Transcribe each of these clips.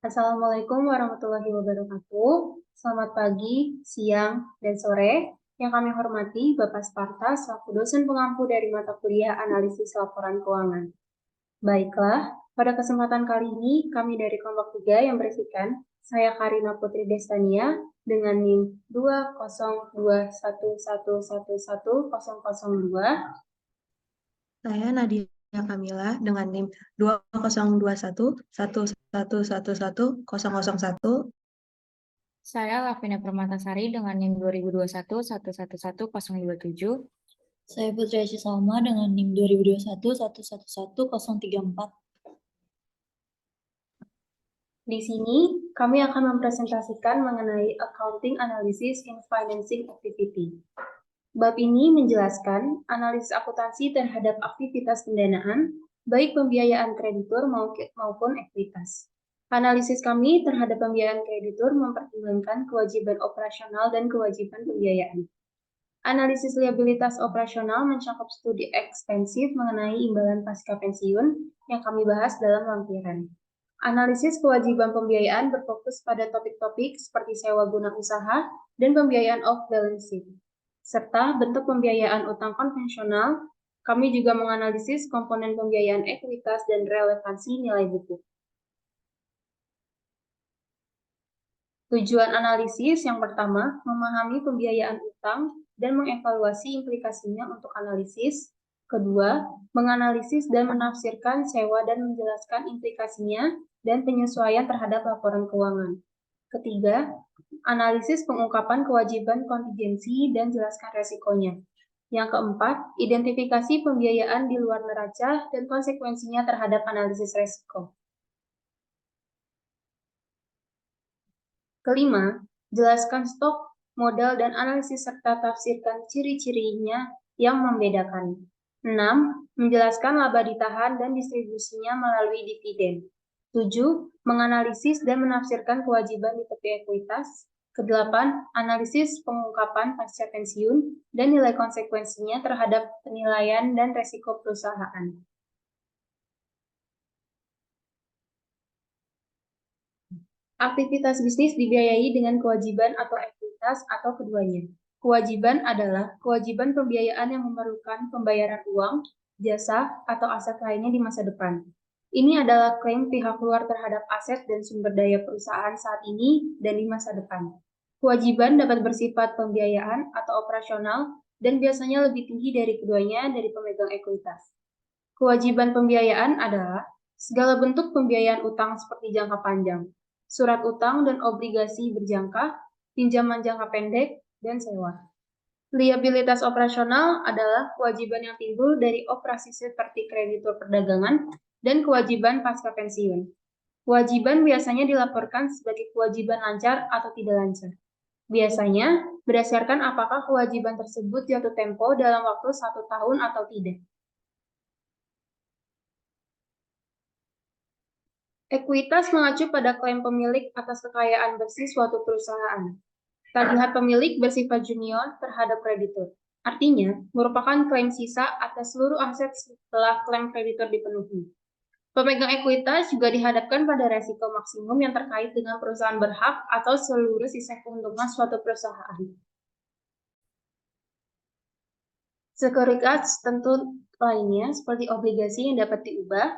Assalamualaikum warahmatullahi wabarakatuh. Selamat pagi, siang, dan sore. Yang kami hormati Bapak Sparta selaku dosen pengampu dari mata kuliah Analisis Laporan Keuangan. Baiklah, pada kesempatan kali ini kami dari kelompok 3 yang berisikan saya Karina Putri Destania dengan NIM 20211111002. Saya Nadia Kamila dengan NIM 202111111001. Saya Lavina Permatasari dengan NIM 2021111027. Saya Putri Asyik Salma dengan NIM 2021111034. Di sini, kami akan mempresentasikan mengenai Accounting Analysis in Financing Activity. Bab ini menjelaskan analisis akuntansi terhadap aktivitas pendanaan, baik pembiayaan kreditur maupun ekuitas. Analisis kami terhadap pembiayaan kreditur mempertimbangkan kewajiban operasional dan kewajiban pembiayaan. Analisis liabilitas operasional mencakup studi ekstensif mengenai imbalan pasca pensiun yang kami bahas dalam lampiran. Analisis kewajiban pembiayaan berfokus pada topik-topik seperti sewa guna usaha dan pembiayaan off balance sheet, serta bentuk pembiayaan utang konvensional. Kami juga menganalisis komponen pembiayaan ekuitas dan relevansi nilai buku. Tujuan analisis yang pertama, memahami pembiayaan utang dan mengevaluasi implikasinya untuk analisis. Kedua, menganalisis dan menafsirkan sewa dan menjelaskan implikasinya dan penyesuaian terhadap laporan keuangan. Ketiga, analisis pengungkapan kewajiban kontingensi dan jelaskan resikonya. Yang keempat, identifikasi pembiayaan di luar neraca dan konsekuensinya terhadap analisis resiko. Kelima, jelaskan stok, modal, dan analisis serta tafsirkan ciri-cirinya yang membedakan. 6. Menjelaskan laba ditahan dan distribusinya melalui dividen. 7. Menganalisis dan menafsirkan kewajiban di tepi ekuitas. Kedelapan, analisis pengungkapan pasca pensiun dan nilai konsekuensinya terhadap penilaian dan resiko perusahaan. Aktivitas bisnis dibiayai dengan kewajiban atau ekuitas atau keduanya. Kewajiban adalah kewajiban pembiayaan yang memerlukan pembayaran uang, jasa, atau aset lainnya di masa depan. Ini adalah klaim pihak luar terhadap aset dan sumber daya perusahaan saat ini dan di masa depan. Kewajiban dapat bersifat pembiayaan atau operasional dan biasanya lebih tinggi dari keduanya dari pemegang ekuitas. Kewajiban pembiayaan adalah segala bentuk pembiayaan utang seperti jangka panjang, surat utang dan obligasi berjangka, pinjaman jangka pendek, dan sewa. Liabilitas operasional adalah kewajiban yang timbul dari operasi seperti kreditur perdagangan dan kewajiban pasca pensiun. Kewajiban biasanya dilaporkan sebagai kewajiban lancar atau tidak lancar. Biasanya berdasarkan apakah kewajiban tersebut jatuh tempo dalam waktu 1 tahun atau tidak. Ekuitas mengacu pada klaim pemilik atas kekayaan bersih suatu perusahaan. Tagihan pemilik bersifat junior terhadap kreditur. Artinya, merupakan klaim sisa atas seluruh aset setelah klaim kreditur dipenuhi. Pemegang ekuitas juga dihadapkan pada resiko maksimum yang terkait dengan perusahaan berhak atau seluruh sisa keuntungan suatu perusahaan. Sekuritas tentu lainnya seperti obligasi yang dapat diubah,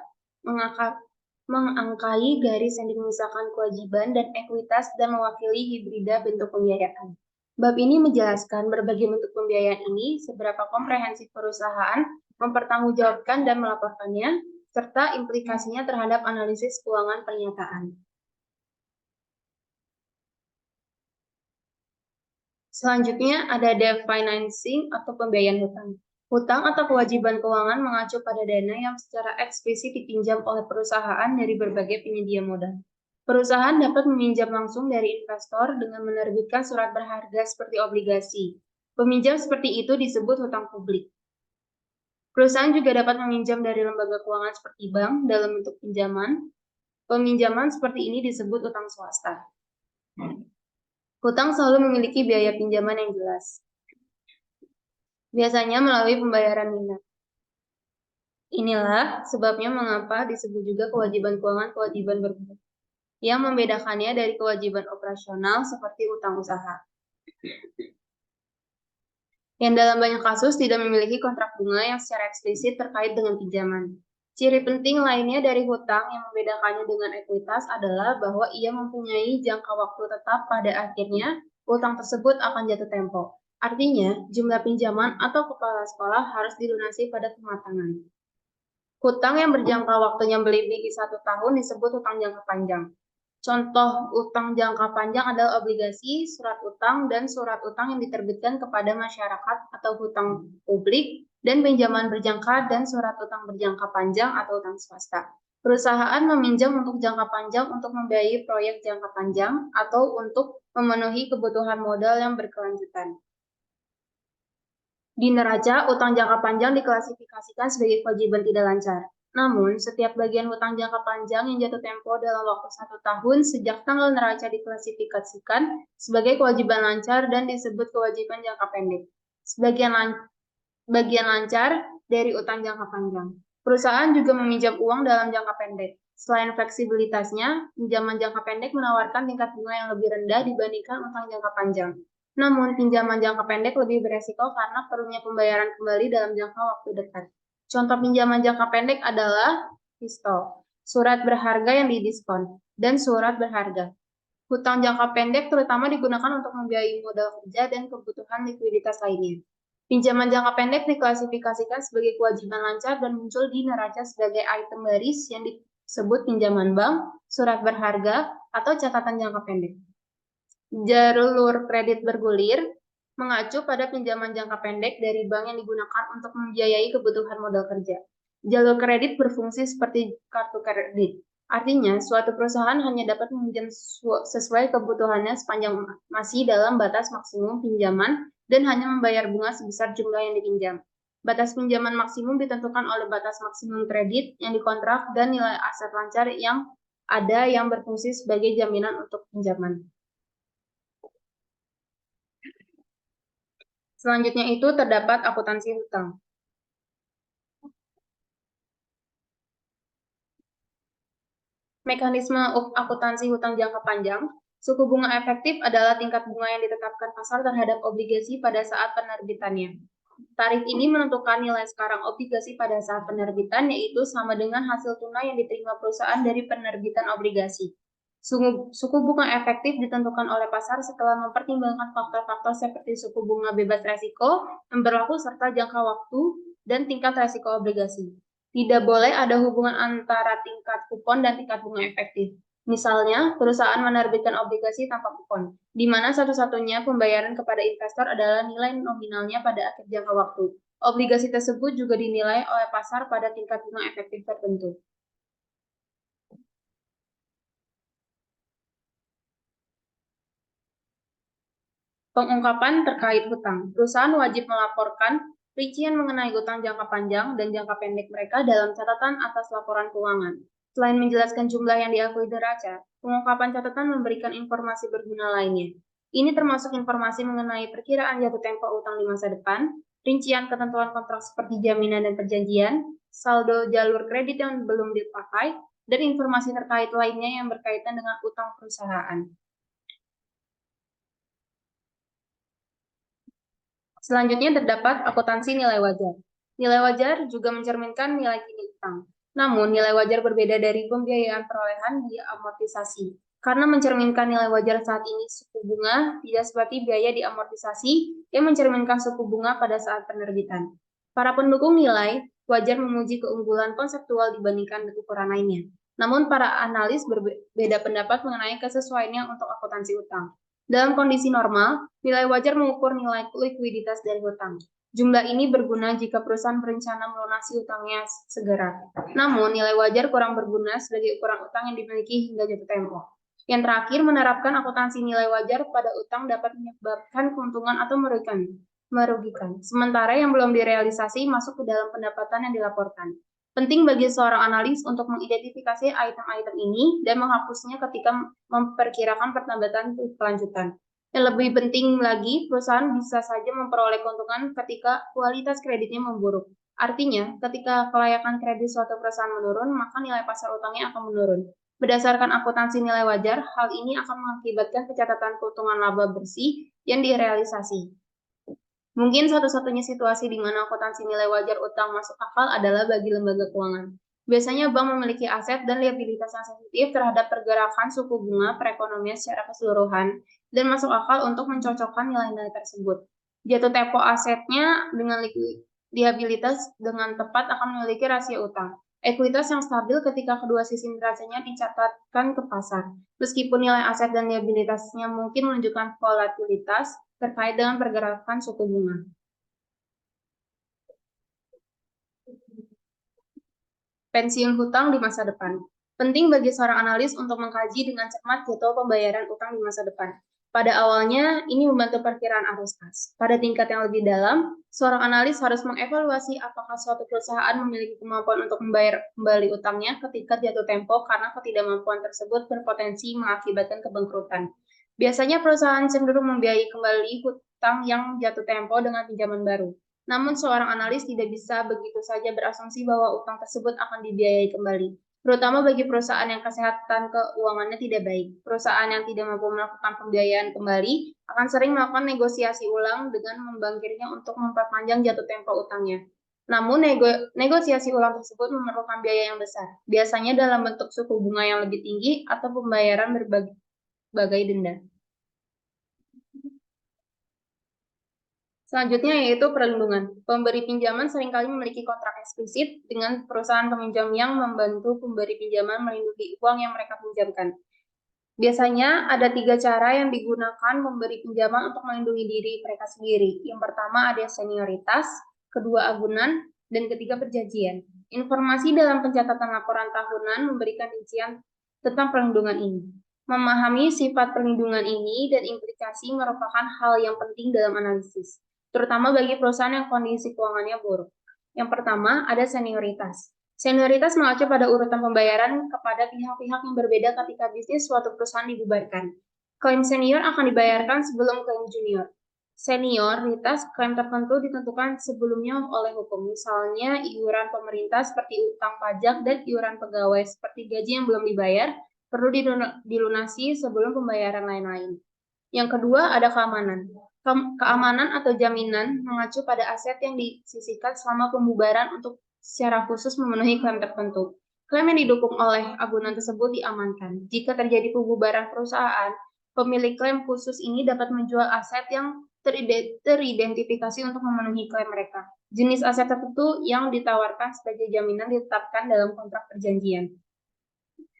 mengangkai garis yang memisahkan kewajiban dan ekuitas dan mewakili hibrida bentuk pembiayaan. Bab ini menjelaskan berbagai bentuk pembiayaan ini, seberapa komprehensif perusahaan mempertanggungjawabkan dan melaporkannya, serta implikasinya terhadap analisis keuangan pernyataan. Selanjutnya ada debt financing atau pembiayaan hutang. Hutang atau kewajiban keuangan mengacu pada dana yang secara eksplisit dipinjam oleh perusahaan dari berbagai penyedia modal. Perusahaan dapat meminjam langsung dari investor dengan menerbitkan surat berharga seperti obligasi. Peminjam seperti itu disebut hutang publik. Perusahaan juga dapat meminjam dari lembaga keuangan seperti bank dalam bentuk pinjaman. Peminjaman seperti ini disebut hutang swasta. Hutang selalu memiliki biaya pinjaman yang jelas, biasanya melalui pembayaran minat. Inilah sebabnya mengapa disebut juga kewajiban keuangan kewajiban berhutang. yang membedakannya dari kewajiban operasional seperti utang usaha. Yang dalam banyak kasus tidak memiliki kontrak bunga yang secara eksplisit terkait dengan pinjaman. Ciri penting lainnya dari hutang yang membedakannya dengan ekuitas adalah bahwa ia mempunyai jangka waktu tetap pada akhirnya hutang tersebut akan jatuh tempo. Artinya, jumlah pinjaman atau kepala sekolah harus dilunasi pada kematangan. Hutang yang berjangka waktunya melebihi 1 tahun disebut hutang jangka panjang. Contoh utang jangka panjang adalah obligasi, surat utang, dan surat utang yang diterbitkan kepada masyarakat atau hutang publik, dan pinjaman berjangka dan surat utang berjangka panjang atau utang swasta. Perusahaan meminjam untuk jangka panjang untuk membiayai proyek jangka panjang atau untuk memenuhi kebutuhan modal yang berkelanjutan. Di neraca, utang jangka panjang diklasifikasikan sebagai kewajiban tidak lancar. Namun, setiap bagian hutang jangka panjang yang jatuh tempo dalam waktu 1 tahun sejak tanggal neraca diklasifikasikan sebagai kewajiban lancar dan disebut kewajiban jangka pendek. Bagian lancar dari utang jangka panjang. Perusahaan juga meminjam uang dalam jangka pendek. Selain fleksibilitasnya, pinjaman jangka pendek menawarkan tingkat bunga yang lebih rendah dibandingkan utang jangka panjang. Namun, pinjaman jangka pendek lebih beresiko karena perlunya pembayaran kembali dalam jangka waktu dekat. Contoh pinjaman jangka pendek adalah pistol, surat berharga yang didiskon, dan surat berharga. Hutang jangka pendek terutama digunakan untuk membiayai modal kerja dan kebutuhan likuiditas lainnya. Pinjaman jangka pendek diklasifikasikan sebagai kewajiban lancar dan muncul di neraca sebagai item baris yang disebut pinjaman bank, surat berharga, atau catatan jangka pendek. Jalur kredit bergulir mengacu pada pinjaman jangka pendek dari bank yang digunakan untuk membiayai kebutuhan modal kerja. Jalur kredit berfungsi seperti kartu kredit. Artinya, suatu perusahaan hanya dapat meminjam sesuai kebutuhannya sepanjang masih dalam batas maksimum pinjaman dan hanya membayar bunga sebesar jumlah yang dipinjam. Batas pinjaman maksimum ditentukan oleh batas maksimum kredit yang dikontrak dan nilai aset lancar yang ada yang berfungsi sebagai jaminan untuk pinjaman. Selanjutnya itu terdapat akuntansi hutang. Mekanisme akuntansi hutang jangka panjang, suku bunga efektif adalah tingkat bunga yang ditetapkan pasar terhadap obligasi pada saat penerbitannya. Tarif ini menentukan nilai sekarang obligasi pada saat penerbitan, yaitu sama dengan hasil tunai yang diterima perusahaan dari penerbitan obligasi. Suku bunga efektif ditentukan oleh pasar setelah mempertimbangkan faktor-faktor seperti suku bunga bebas resiko yang berlaku serta jangka waktu dan tingkat resiko obligasi. Tidak boleh ada hubungan antara tingkat kupon dan tingkat bunga efektif. Misalnya, perusahaan menerbitkan obligasi tanpa kupon, di mana satu-satunya pembayaran kepada investor adalah nilai nominalnya pada akhir jangka waktu. Obligasi tersebut juga dinilai oleh pasar pada tingkat bunga efektif tertentu. Pengungkapan terkait hutang. Perusahaan wajib melaporkan rincian mengenai hutang jangka panjang dan jangka pendek mereka dalam catatan atas laporan keuangan. Selain menjelaskan jumlah yang diakui neraca, pengungkapan catatan memberikan informasi berguna lainnya. Ini termasuk informasi mengenai perkiraan jatuh tempo utang di masa depan, rincian ketentuan kontrak seperti jaminan dan perjanjian, saldo jalur kredit yang belum dipakai, dan informasi terkait lainnya yang berkaitan dengan utang perusahaan. Selanjutnya terdapat akuntansi nilai wajar. Nilai wajar juga mencerminkan nilai kini utang. Namun, nilai wajar berbeda dari pembiayaan perolehan di amortisasi. Karena mencerminkan nilai wajar saat ini suku bunga tidak seperti biaya di amortisasi yang mencerminkan suku bunga pada saat penerbitan. Para pendukung nilai wajar memuji keunggulan konseptual dibandingkan ukuran lainnya. Namun, para analis berbeda pendapat mengenai kesesuaiannya untuk akuntansi utang. Dalam kondisi normal, nilai wajar mengukur nilai likuiditas dari hutang. Jumlah ini berguna jika perusahaan berencana melunasi utangnya segera. Namun, nilai wajar kurang berguna sebagai ukuran utang yang dimiliki hingga jatuh tempo. Yang terakhir, menerapkan akuntansi nilai wajar pada utang dapat menyebabkan keuntungan atau merugikan. Sementara yang belum direalisasi masuk ke dalam pendapatan yang dilaporkan. Penting bagi seorang analis untuk mengidentifikasi item-item ini dan menghapusnya ketika memperkirakan pendapatan berkelanjutan. Yang lebih penting lagi, perusahaan bisa saja memperoleh keuntungan ketika kualitas kreditnya memburuk. Artinya, ketika kelayakan kredit suatu perusahaan menurun, maka nilai pasar utangnya akan menurun. Berdasarkan akuntansi nilai wajar, hal ini akan mengakibatkan pencatatan keuntungan laba bersih yang direalisasi. Mungkin satu-satunya situasi di mana akuntansi nilai wajar utang masuk akal adalah bagi lembaga keuangan. Biasanya bank memiliki aset dan liabilitas yang sensitif terhadap pergerakan suku bunga perekonomian secara keseluruhan dan masuk akal untuk mencocokkan nilai-nilai tersebut. Jatuh tempo asetnya dengan liabilitas dengan tepat akan memiliki rasio utang. Ekuitas yang stabil ketika kedua sisi neracanya dicatatkan ke pasar. Meskipun nilai aset dan liabilitasnya mungkin menunjukkan volatilitas terkait dengan pergerakan suku bunga. Pensiun hutang di masa depan. Penting bagi seorang analis untuk mengkaji dengan cermat jadwal pembayaran utang di masa depan. Pada awalnya, ini membantu perkiraan arus kas. Pada tingkat yang lebih dalam, seorang analis harus mengevaluasi apakah suatu perusahaan memiliki kemampuan untuk membayar kembali utangnya ketika jatuh tempo karena ketidakmampuan tersebut berpotensi mengakibatkan kebangkrutan. Biasanya perusahaan cenderung membiayai kembali hutang yang jatuh tempo dengan pinjaman baru. Namun seorang analis tidak bisa begitu saja berasumsi bahwa utang tersebut akan dibiayai kembali, terutama bagi perusahaan yang kesehatan keuangannya tidak baik. Perusahaan yang tidak mampu melakukan pembiayaan kembali akan sering melakukan negosiasi ulang dengan membangkirnya untuk memperpanjang jatuh tempo utangnya. Namun negosiasi ulang tersebut memerlukan biaya yang besar, biasanya dalam bentuk suku bunga yang lebih tinggi atau pembayaran berbagai denda. Selanjutnya yaitu perlindungan. Pemberi pinjaman seringkali memiliki kontrak eksplisit dengan perusahaan peminjam yang membantu pemberi pinjaman melindungi uang yang mereka pinjamkan. Biasanya ada 3 cara yang digunakan pemberi pinjaman untuk melindungi diri mereka sendiri. Yang pertama ada senioritas, kedua agunan, dan ketiga perjanjian. Informasi dalam pencatatan laporan tahunan memberikan rincian tentang perlindungan ini. Memahami sifat perlindungan ini dan implikasi merupakan hal yang penting dalam analisis, terutama bagi perusahaan yang kondisi keuangannya buruk. Yang pertama, ada senioritas. Senioritas mengacu pada urutan pembayaran kepada pihak-pihak yang berbeda ketika bisnis suatu perusahaan dibubarkan. Klaim senior akan dibayarkan sebelum klaim junior. Senioritas klaim tertentu ditentukan sebelumnya oleh hukum, misalnya iuran pemerintah seperti utang pajak dan iuran pegawai seperti gaji yang belum dibayar perlu dilunasi sebelum pembayaran lain-lain. Yang kedua, ada keamanan. Keamanan atau jaminan mengacu pada aset yang disisihkan selama pembubaran untuk secara khusus memenuhi klaim tertentu. Klaim yang didukung oleh agunan tersebut diamankan. Jika terjadi pembubaran perusahaan, pemilik klaim khusus ini dapat menjual aset yang teridentifikasi untuk memenuhi klaim mereka. Jenis aset tertentu yang ditawarkan sebagai jaminan ditetapkan dalam kontrak perjanjian.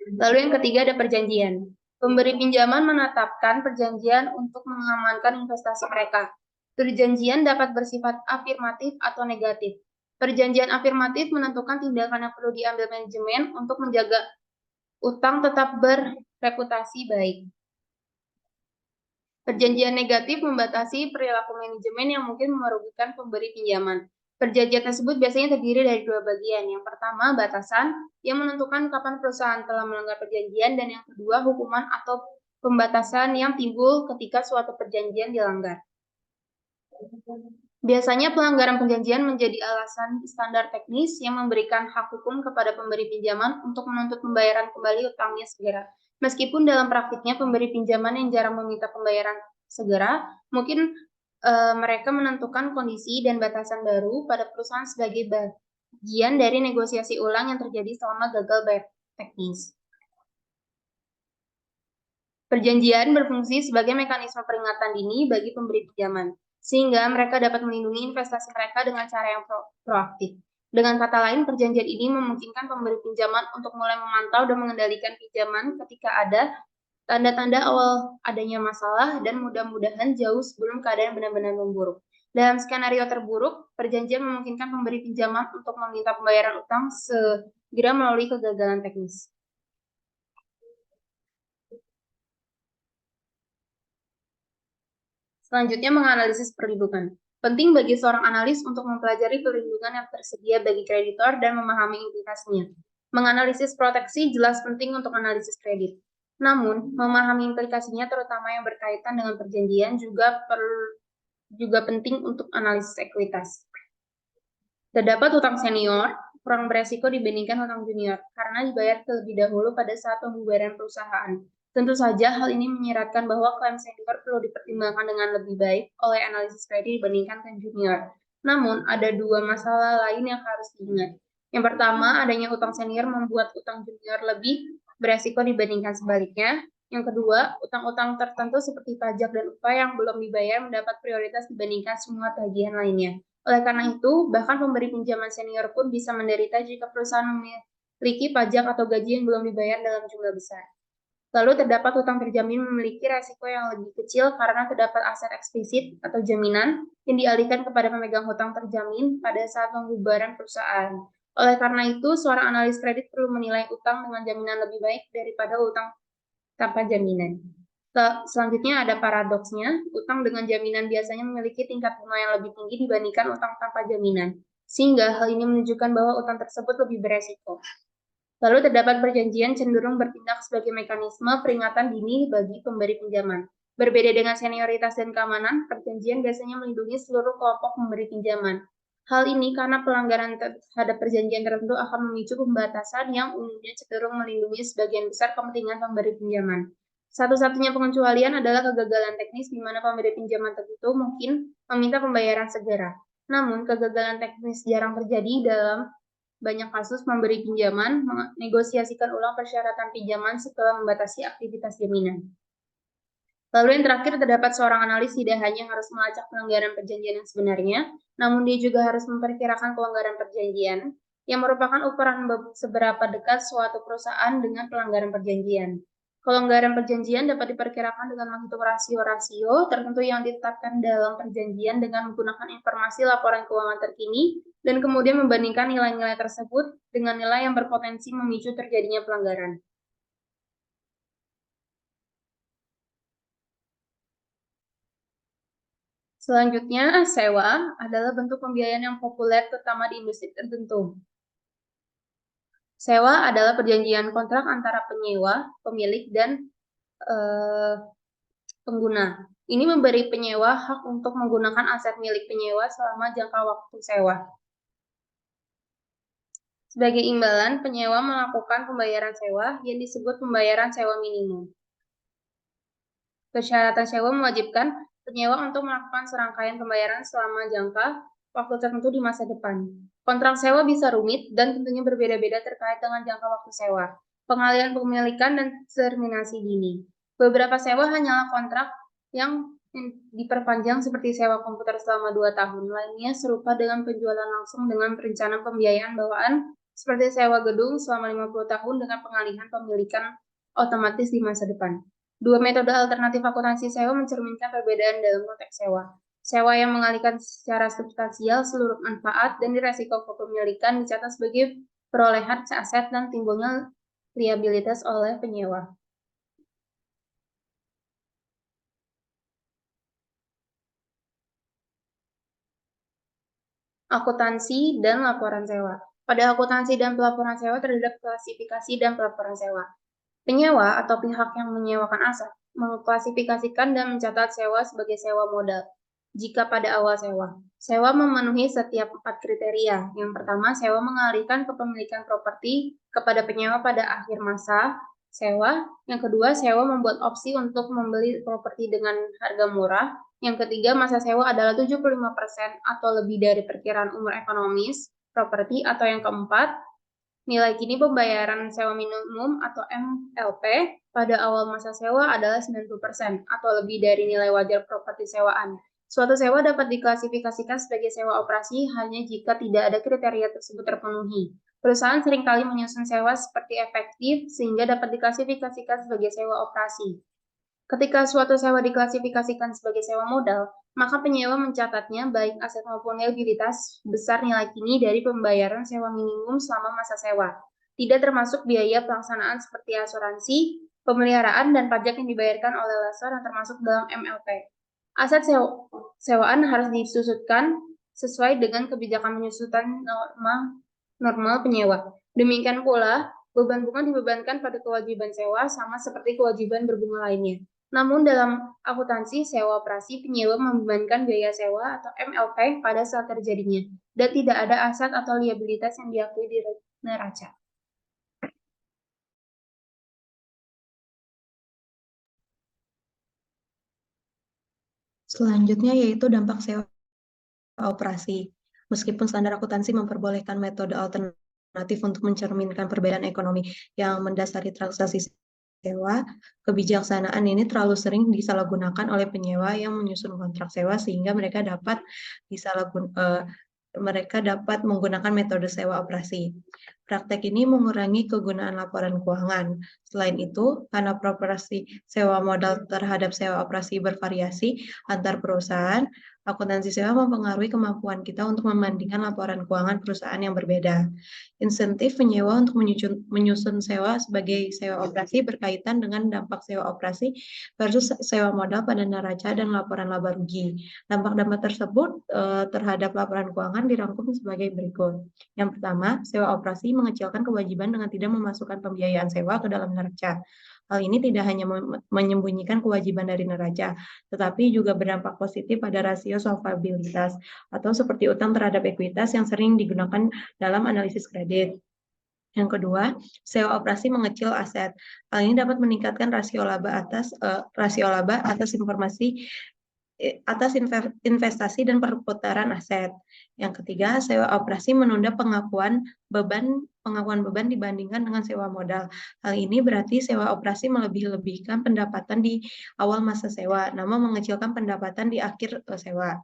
Lalu yang ketiga ada perjanjian. Pemberi pinjaman menetapkan perjanjian untuk mengamankan investasi mereka. Perjanjian dapat bersifat afirmatif atau negatif. Perjanjian afirmatif menentukan tindakan yang perlu diambil manajemen untuk menjaga utang tetap berreputasi baik. Perjanjian negatif membatasi perilaku manajemen yang mungkin merugikan pemberi pinjaman. Perjanjian tersebut biasanya terdiri dari 2 bagian. Yang pertama, batasan yang menentukan kapan perusahaan telah melanggar perjanjian, dan yang kedua, hukuman atau pembatasan yang timbul ketika suatu perjanjian dilanggar. Biasanya pelanggaran perjanjian menjadi alasan standar teknis yang memberikan hak hukum kepada pemberi pinjaman untuk menuntut pembayaran kembali utangnya segera. Meskipun dalam praktiknya pemberi pinjaman yang jarang meminta pembayaran segera, mungkin mereka menentukan kondisi dan batasan baru pada perusahaan sebagai bagian dari negosiasi ulang yang terjadi selama gagal bayar teknis. Perjanjian berfungsi sebagai mekanisme peringatan dini bagi pemberi pinjaman, sehingga mereka dapat melindungi investasi mereka dengan cara yang proaktif. Dengan kata lain, perjanjian ini memungkinkan pemberi pinjaman untuk mulai memantau dan mengendalikan pinjaman ketika ada tanda-tanda awal adanya masalah, dan mudah-mudahan jauh sebelum keadaan benar-benar memburuk. Dalam skenario terburuk, perjanjian memungkinkan pemberi pinjaman untuk meminta pembayaran utang segera melalui kegagalan teknis. Selanjutnya, menganalisis perlindungan. Penting bagi seorang analis untuk mempelajari perlindungan yang tersedia bagi kreditor dan memahami implikasinya. Menganalisis proteksi jelas penting untuk analisis kredit. Namun, memahami implikasinya terutama yang berkaitan dengan perjanjian juga penting untuk analisis ekuitas. Terdapat utang senior, kurang beresiko dibandingkan hutang junior, karena dibayar terlebih dahulu pada saat pembubaran perusahaan. Tentu saja hal ini menyiratkan bahwa klaim senior perlu dipertimbangkan dengan lebih baik oleh analisis kredit dibandingkan klaim junior. Namun, ada dua masalah lain yang harus diingat. Yang pertama, adanya utang senior membuat utang junior lebih beresiko dibandingkan sebaliknya. Yang kedua, utang-utang tertentu seperti pajak dan upah yang belum dibayar mendapat prioritas dibandingkan semua tagihan lainnya. Oleh karena itu, bahkan pemberi pinjaman senior pun bisa menderita jika perusahaan memiliki pajak atau gaji yang belum dibayar dalam jumlah besar. Lalu terdapat hutang terjamin memiliki resiko yang lebih kecil karena terdapat aset eksplisit atau jaminan yang dialihkan kepada pemegang hutang terjamin pada saat pembubaran perusahaan. Oleh karena itu, seorang analis kredit perlu menilai utang dengan jaminan lebih baik daripada utang tanpa jaminan. Selanjutnya ada paradoksnya, utang dengan jaminan biasanya memiliki tingkat bunga yang lebih tinggi dibandingkan utang tanpa jaminan, sehingga hal ini menunjukkan bahwa utang tersebut lebih beresiko. Lalu terdapat perjanjian cenderung bertindak sebagai mekanisme peringatan dini bagi pemberi pinjaman. Berbeda dengan senioritas dan keamanan, perjanjian biasanya melindungi seluruh kelompok pemberi pinjaman. Hal ini karena pelanggaran terhadap perjanjian tertentu akan memicu pembatasan yang umumnya cenderung melindungi sebagian besar kepentingan pemberi pinjaman. Satu-satunya pengecualian adalah kegagalan teknis di mana pemberi pinjaman tertentu mungkin meminta pembayaran segera. Namun, kegagalan teknis jarang terjadi dalam banyak kasus pemberi pinjaman menegosiasikan ulang persyaratan pinjaman setelah membatasi aktivitas jaminan. Lalu yang terakhir, terdapat seorang analis tidak hanya harus melacak pelanggaran perjanjian yang sebenarnya, namun dia juga harus memperkirakan pelanggaran perjanjian, yang merupakan ukuran seberapa dekat suatu perusahaan dengan pelanggaran perjanjian. Pelanggaran perjanjian dapat diperkirakan dengan menghitung rasio-rasio tertentu yang ditetapkan dalam perjanjian dengan menggunakan informasi laporan keuangan terkini dan kemudian membandingkan nilai-nilai tersebut dengan nilai yang berpotensi memicu terjadinya pelanggaran. Selanjutnya, sewa adalah bentuk pembiayaan yang populer terutama di industri tertentu. Sewa adalah perjanjian kontrak antara penyewa, pemilik, dan pengguna. Ini memberi penyewa hak untuk menggunakan aset milik penyewa selama jangka waktu sewa. Sebagai imbalan, penyewa melakukan pembayaran sewa yang disebut pembayaran sewa minimum. Persyaratan sewa mewajibkan penyewa untuk melakukan serangkaian pembayaran selama jangka waktu tertentu di masa depan. Kontrak sewa bisa rumit dan tentunya berbeda-beda terkait dengan jangka waktu sewa, pengalihan kepemilikan, dan terminasi dini. Beberapa sewa hanyalah kontrak yang diperpanjang seperti sewa komputer selama 2 tahun. Lainnya serupa dengan penjualan langsung dengan perencanaan pembiayaan bawaan seperti sewa gedung selama 50 tahun dengan pengalihan pemilikan otomatis di masa depan. Dua metode alternatif akuntansi sewa mencerminkan perbedaan dalam konteks sewa. Sewa yang mengalihkan secara substansial seluruh manfaat dan risiko kepemilikan dicatat sebagai perolehan aset dan timbulnya liabilitas oleh penyewa. Akuntansi dan laporan sewa. Pada akuntansi dan pelaporan sewa terdapat klasifikasi dan pelaporan sewa. Penyewa atau pihak yang menyewakan aset mengklasifikasikan dan mencatat sewa sebagai sewa modal. Jika pada awal sewa memenuhi setiap 4 kriteria. Yang pertama, sewa mengalihkan kepemilikan properti kepada penyewa pada akhir masa sewa. Yang kedua, sewa membuat opsi untuk membeli properti dengan harga murah. Yang ketiga, masa sewa adalah 75% atau lebih dari perkiraan umur ekonomis properti. Atau yang keempat, nilai kini pembayaran sewa minimum atau MLP pada awal masa sewa adalah 90% atau lebih dari nilai wajar properti sewaan. Suatu sewa dapat diklasifikasikan sebagai sewa operasi hanya jika tidak ada kriteria tersebut terpenuhi. Perusahaan seringkali menyusun sewa seperti efektif sehingga dapat diklasifikasikan sebagai sewa operasi. Ketika suatu sewa diklasifikasikan sebagai sewa modal, maka penyewa mencatatnya baik aset maupun liabilitas besar nilai kini dari pembayaran sewa minimum selama masa sewa. Tidak termasuk biaya pelaksanaan seperti asuransi, pemeliharaan, dan pajak yang dibayarkan oleh lessor yang termasuk dalam MLP. Aset sewaan harus disusutkan sesuai dengan kebijakan penyusutan normal penyewa. Demikian pula, beban bunga dibebankan pada kewajiban sewa sama seperti kewajiban berbunga lainnya. Namun dalam akuntansi sewa operasi, penyewa membebankan biaya sewa atau MLP pada saat terjadinya, dan tidak ada aset atau liabilitas yang diakui di neraca. Selanjutnya yaitu dampak sewa operasi. Meskipun standar akuntansi memperbolehkan metode alternatif untuk mencerminkan perbedaan ekonomi yang mendasari transaksi sewa, kebijaksanaan ini terlalu sering disalahgunakan oleh penyewa yang menyusun kontrak sewa sehingga mereka dapat menggunakan metode sewa operasi. Praktek ini mengurangi kegunaan laporan keuangan. Selain itu, karena proporsi sewa modal terhadap sewa operasi bervariasi antar perusahaan, akuntansi sewa mempengaruhi kemampuan kita untuk membandingkan laporan keuangan perusahaan yang berbeda. Insentif penyewa untuk menyusun sewa sebagai sewa operasi berkaitan dengan dampak sewa operasi versus sewa modal pada neraca dan laporan laba rugi. Dampak-dampak tersebut terhadap laporan keuangan dirangkum sebagai berikut. Yang pertama, sewa operasi mengecilkan kewajiban dengan tidak memasukkan pembiayaan sewa ke dalam neraca. Hal ini tidak hanya menyembunyikan kewajiban dari neraca, tetapi juga berdampak positif pada rasio solvabilitas atau seperti utang terhadap ekuitas yang sering digunakan dalam analisis kredit. Yang kedua, sewa operasi mengecil aset. Hal ini dapat meningkatkan rasio laba atas investasi dan perputaran aset. Yang ketiga, sewa operasi menunda pengakuan beban dibandingkan dengan sewa modal. Hal ini berarti sewa operasi melebih-lebihkan pendapatan di awal masa sewa, namun mengecilkan pendapatan di akhir sewa.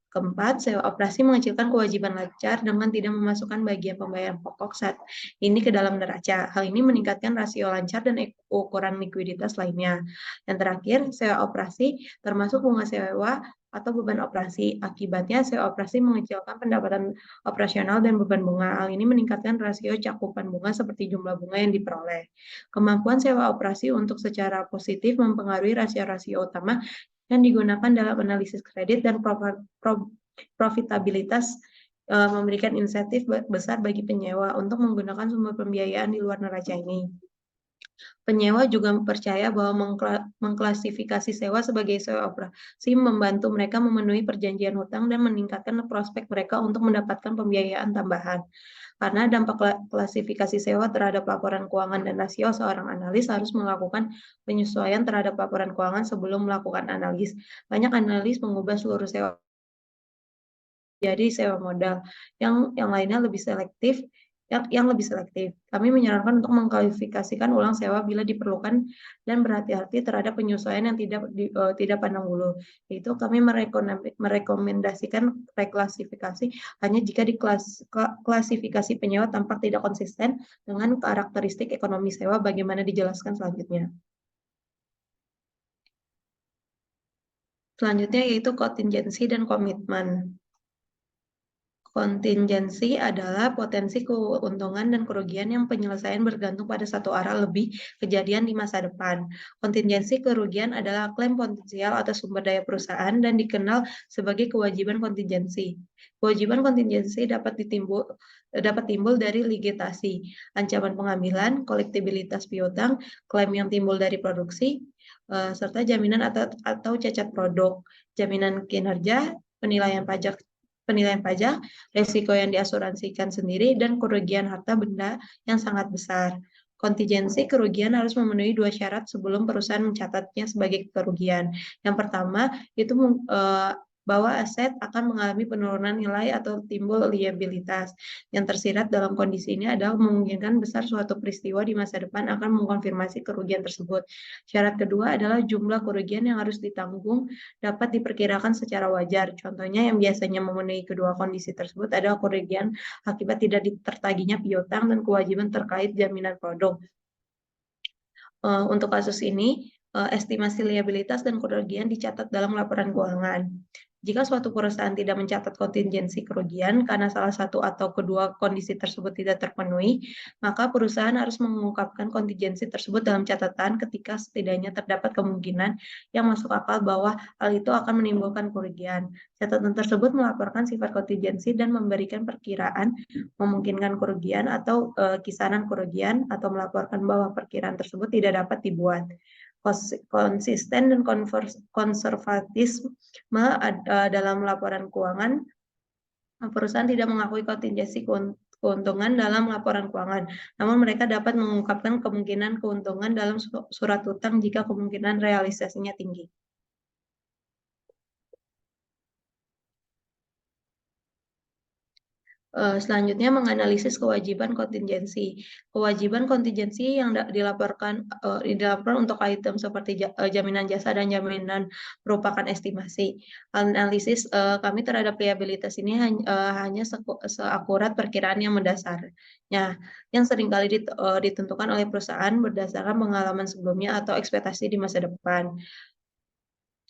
Keempat, sewa operasi mengecilkan kewajiban lancar dengan tidak memasukkan bagian pembayaran pokok saat ini ke dalam neraca. Hal ini meningkatkan rasio lancar dan ukuran likuiditas lainnya. Yang terakhir, sewa operasi termasuk bunga sewa atau beban operasi. Akibatnya, sewa operasi mengecilkan pendapatan operasional dan beban bunga. Hal ini meningkatkan rasio cakupan bunga seperti jumlah bunga yang diperoleh. Kemampuan sewa operasi untuk secara positif mempengaruhi rasio-rasio utama yang digunakan dalam analisis kredit dan profitabilitas, memberikan insentif besar bagi penyewa untuk menggunakan sumber pembiayaan di luar neraca ini. Penyewa juga percaya bahwa mengklasifikasi sewa sebagai sewa operasi membantu mereka memenuhi perjanjian hutang dan meningkatkan prospek mereka untuk mendapatkan pembiayaan tambahan. Karena dampak klasifikasi sewa terhadap laporan keuangan dan rasio, seorang analis harus melakukan penyesuaian terhadap laporan keuangan sebelum melakukan analis. Banyak analis mengubah seluruh sewa jadi sewa modal. Yang lainnya lebih selektif, yang lebih selektif. Kami menyarankan untuk mengklasifikasikan ulang sewa bila diperlukan dan berhati-hati terhadap penyesuaian yang tidak pandang bulu. Yaitu kami merekomendasikan reklasifikasi hanya jika klasifikasi penyewa tampak tidak konsisten dengan karakteristik ekonomi sewa bagaimana dijelaskan selanjutnya. Selanjutnya yaitu kontingensi dan komitmen. Kontingensi adalah potensi keuntungan dan kerugian yang penyelesaian bergantung pada satu arah lebih kejadian di masa depan. Kontingensi kerugian adalah klaim potensial atas sumber daya perusahaan dan dikenal sebagai kewajiban kontingensi. Kewajiban kontingensi dapat timbul dari ligitasi, ancaman pengambilan, kolektibilitas piutang, klaim yang timbul dari produksi, serta jaminan atau cacat produk, jaminan kinerja, penilaian pajak, risiko yang diasuransikan sendiri, dan kerugian harta benda yang sangat besar. Kontingensi kerugian harus memenuhi dua syarat sebelum perusahaan mencatatnya sebagai kerugian. Yang pertama, itu bahwa aset akan mengalami penurunan nilai atau timbul liabilitas. Yang tersirat dalam kondisi ini adalah memungkinkan besar suatu peristiwa di masa depan akan mengkonfirmasi kerugian tersebut. Syarat kedua adalah jumlah kerugian yang harus ditanggung dapat diperkirakan secara wajar. Contohnya yang biasanya memenuhi kedua kondisi tersebut adalah kerugian akibat tidak tertagihnya piutang dan kewajiban terkait jaminan produk. Untuk kasus ini, estimasi liabilitas dan kerugian dicatat dalam laporan keuangan. Jika suatu perusahaan tidak mencatat kontingensi kerugian karena salah satu atau kedua kondisi tersebut tidak terpenuhi, maka perusahaan harus mengungkapkan kontingensi tersebut dalam catatan ketika setidaknya terdapat kemungkinan yang masuk akal bahwa hal itu akan menimbulkan kerugian. Catatan tersebut melaporkan sifat kontingensi dan memberikan perkiraan memungkinkan kerugian atau kisaran kerugian, atau melaporkan bahwa perkiraan tersebut tidak dapat dibuat. konsisten dan konservatisme dalam laporan keuangan. Perusahaan tidak mengakui kontingensi keuntungan dalam laporan keuangan, namun mereka dapat mengungkapkan kemungkinan keuntungan dalam surat utang jika kemungkinan realisasinya tinggi. Selanjutnya menganalisis kewajiban kontingensi. Kewajiban kontingensi yang dilaporkan untuk item seperti jaminan jasa dan jaminan merupakan estimasi. Analisis kami terhadap liabilitas ini hanya seakurat perkiraan yang mendasarnya, yang seringkali ditentukan oleh perusahaan berdasarkan pengalaman sebelumnya atau ekspektasi di masa depan.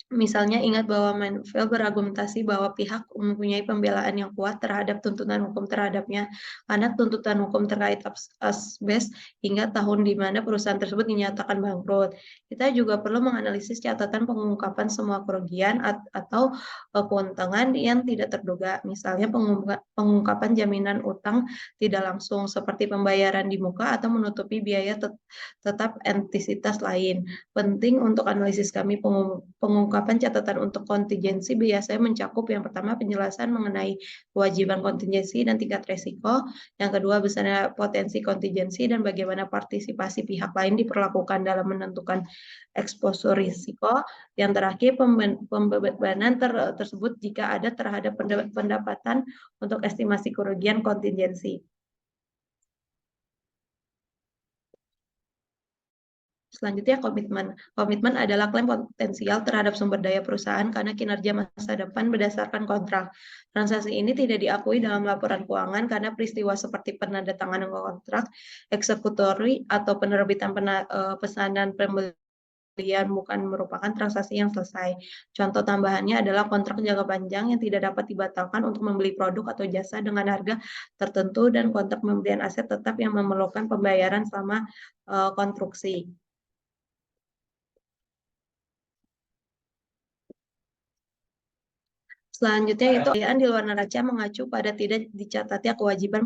Misalnya ingat bahwa Mansfield berargumentasi bahwa pihak mempunyai pembelaan yang kuat terhadap tuntutan hukum terhadapnya karena tuntutan hukum terkait asbes hingga tahun di mana perusahaan tersebut dinyatakan bangkrut. Kita juga perlu menganalisis catatan pengungkapan semua kerugian atau keuntungan yang tidak terduga. Misalnya pengungkapan jaminan utang tidak langsung seperti pembayaran di muka atau menutupi biaya tetap entitas lain. Penting untuk analisis kami pengungkapan catatan untuk kontingensi biasanya mencakup yang pertama penjelasan mengenai kewajiban kontingensi dan tingkat resiko, yang kedua besarnya potensi kontingensi dan bagaimana partisipasi pihak lain diperlakukan dalam menentukan eksposur risiko, yang terakhir pembebanan tersebut jika ada terhadap pendapatan untuk estimasi kerugian kontingensi. Selanjutnya komitmen. Komitmen adalah klaim potensial terhadap sumber daya perusahaan karena kinerja masa depan berdasarkan kontrak. Transaksi ini tidak diakui dalam laporan keuangan karena peristiwa seperti penandatanganan kontrak, eksekutori, atau penerbitan pesanan pembelian bukan merupakan transaksi yang selesai. Contoh tambahannya adalah kontrak jangka panjang yang tidak dapat dibatalkan untuk membeli produk atau jasa dengan harga tertentu dan kontrak pembelian aset tetap yang memerlukan pembayaran selama konstruksi. Selanjutnya yaitu pembiayaan di luar neraca mengacu pada tidak dicatatnya kewajiban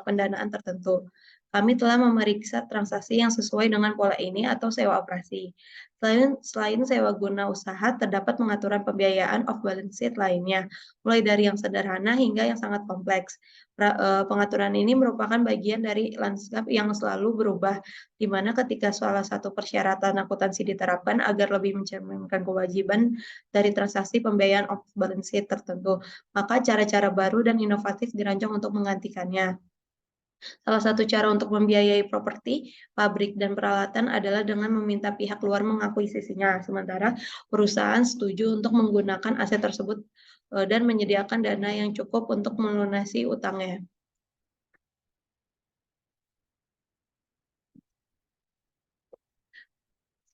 pendanaan tertentu. Kami telah memeriksa transaksi yang sesuai dengan pola ini atau sewa operasi. Selain sewa guna usaha, terdapat pengaturan pembiayaan off balance sheet lainnya, mulai dari yang sederhana hingga yang sangat kompleks. Pengaturan ini merupakan bagian dari lanskap yang selalu berubah, di mana ketika salah satu persyaratan akuntansi diterapkan agar lebih mencerminkan kewajiban dari transaksi pembiayaan off balance sheet tertentu, maka cara-cara baru dan inovatif dirancang untuk menggantikannya. Salah satu cara untuk membiayai properti, pabrik, dan peralatan adalah dengan meminta pihak luar mengakuisisinya, sementara perusahaan setuju untuk menggunakan aset tersebut dan menyediakan dana yang cukup untuk melunasi utangnya.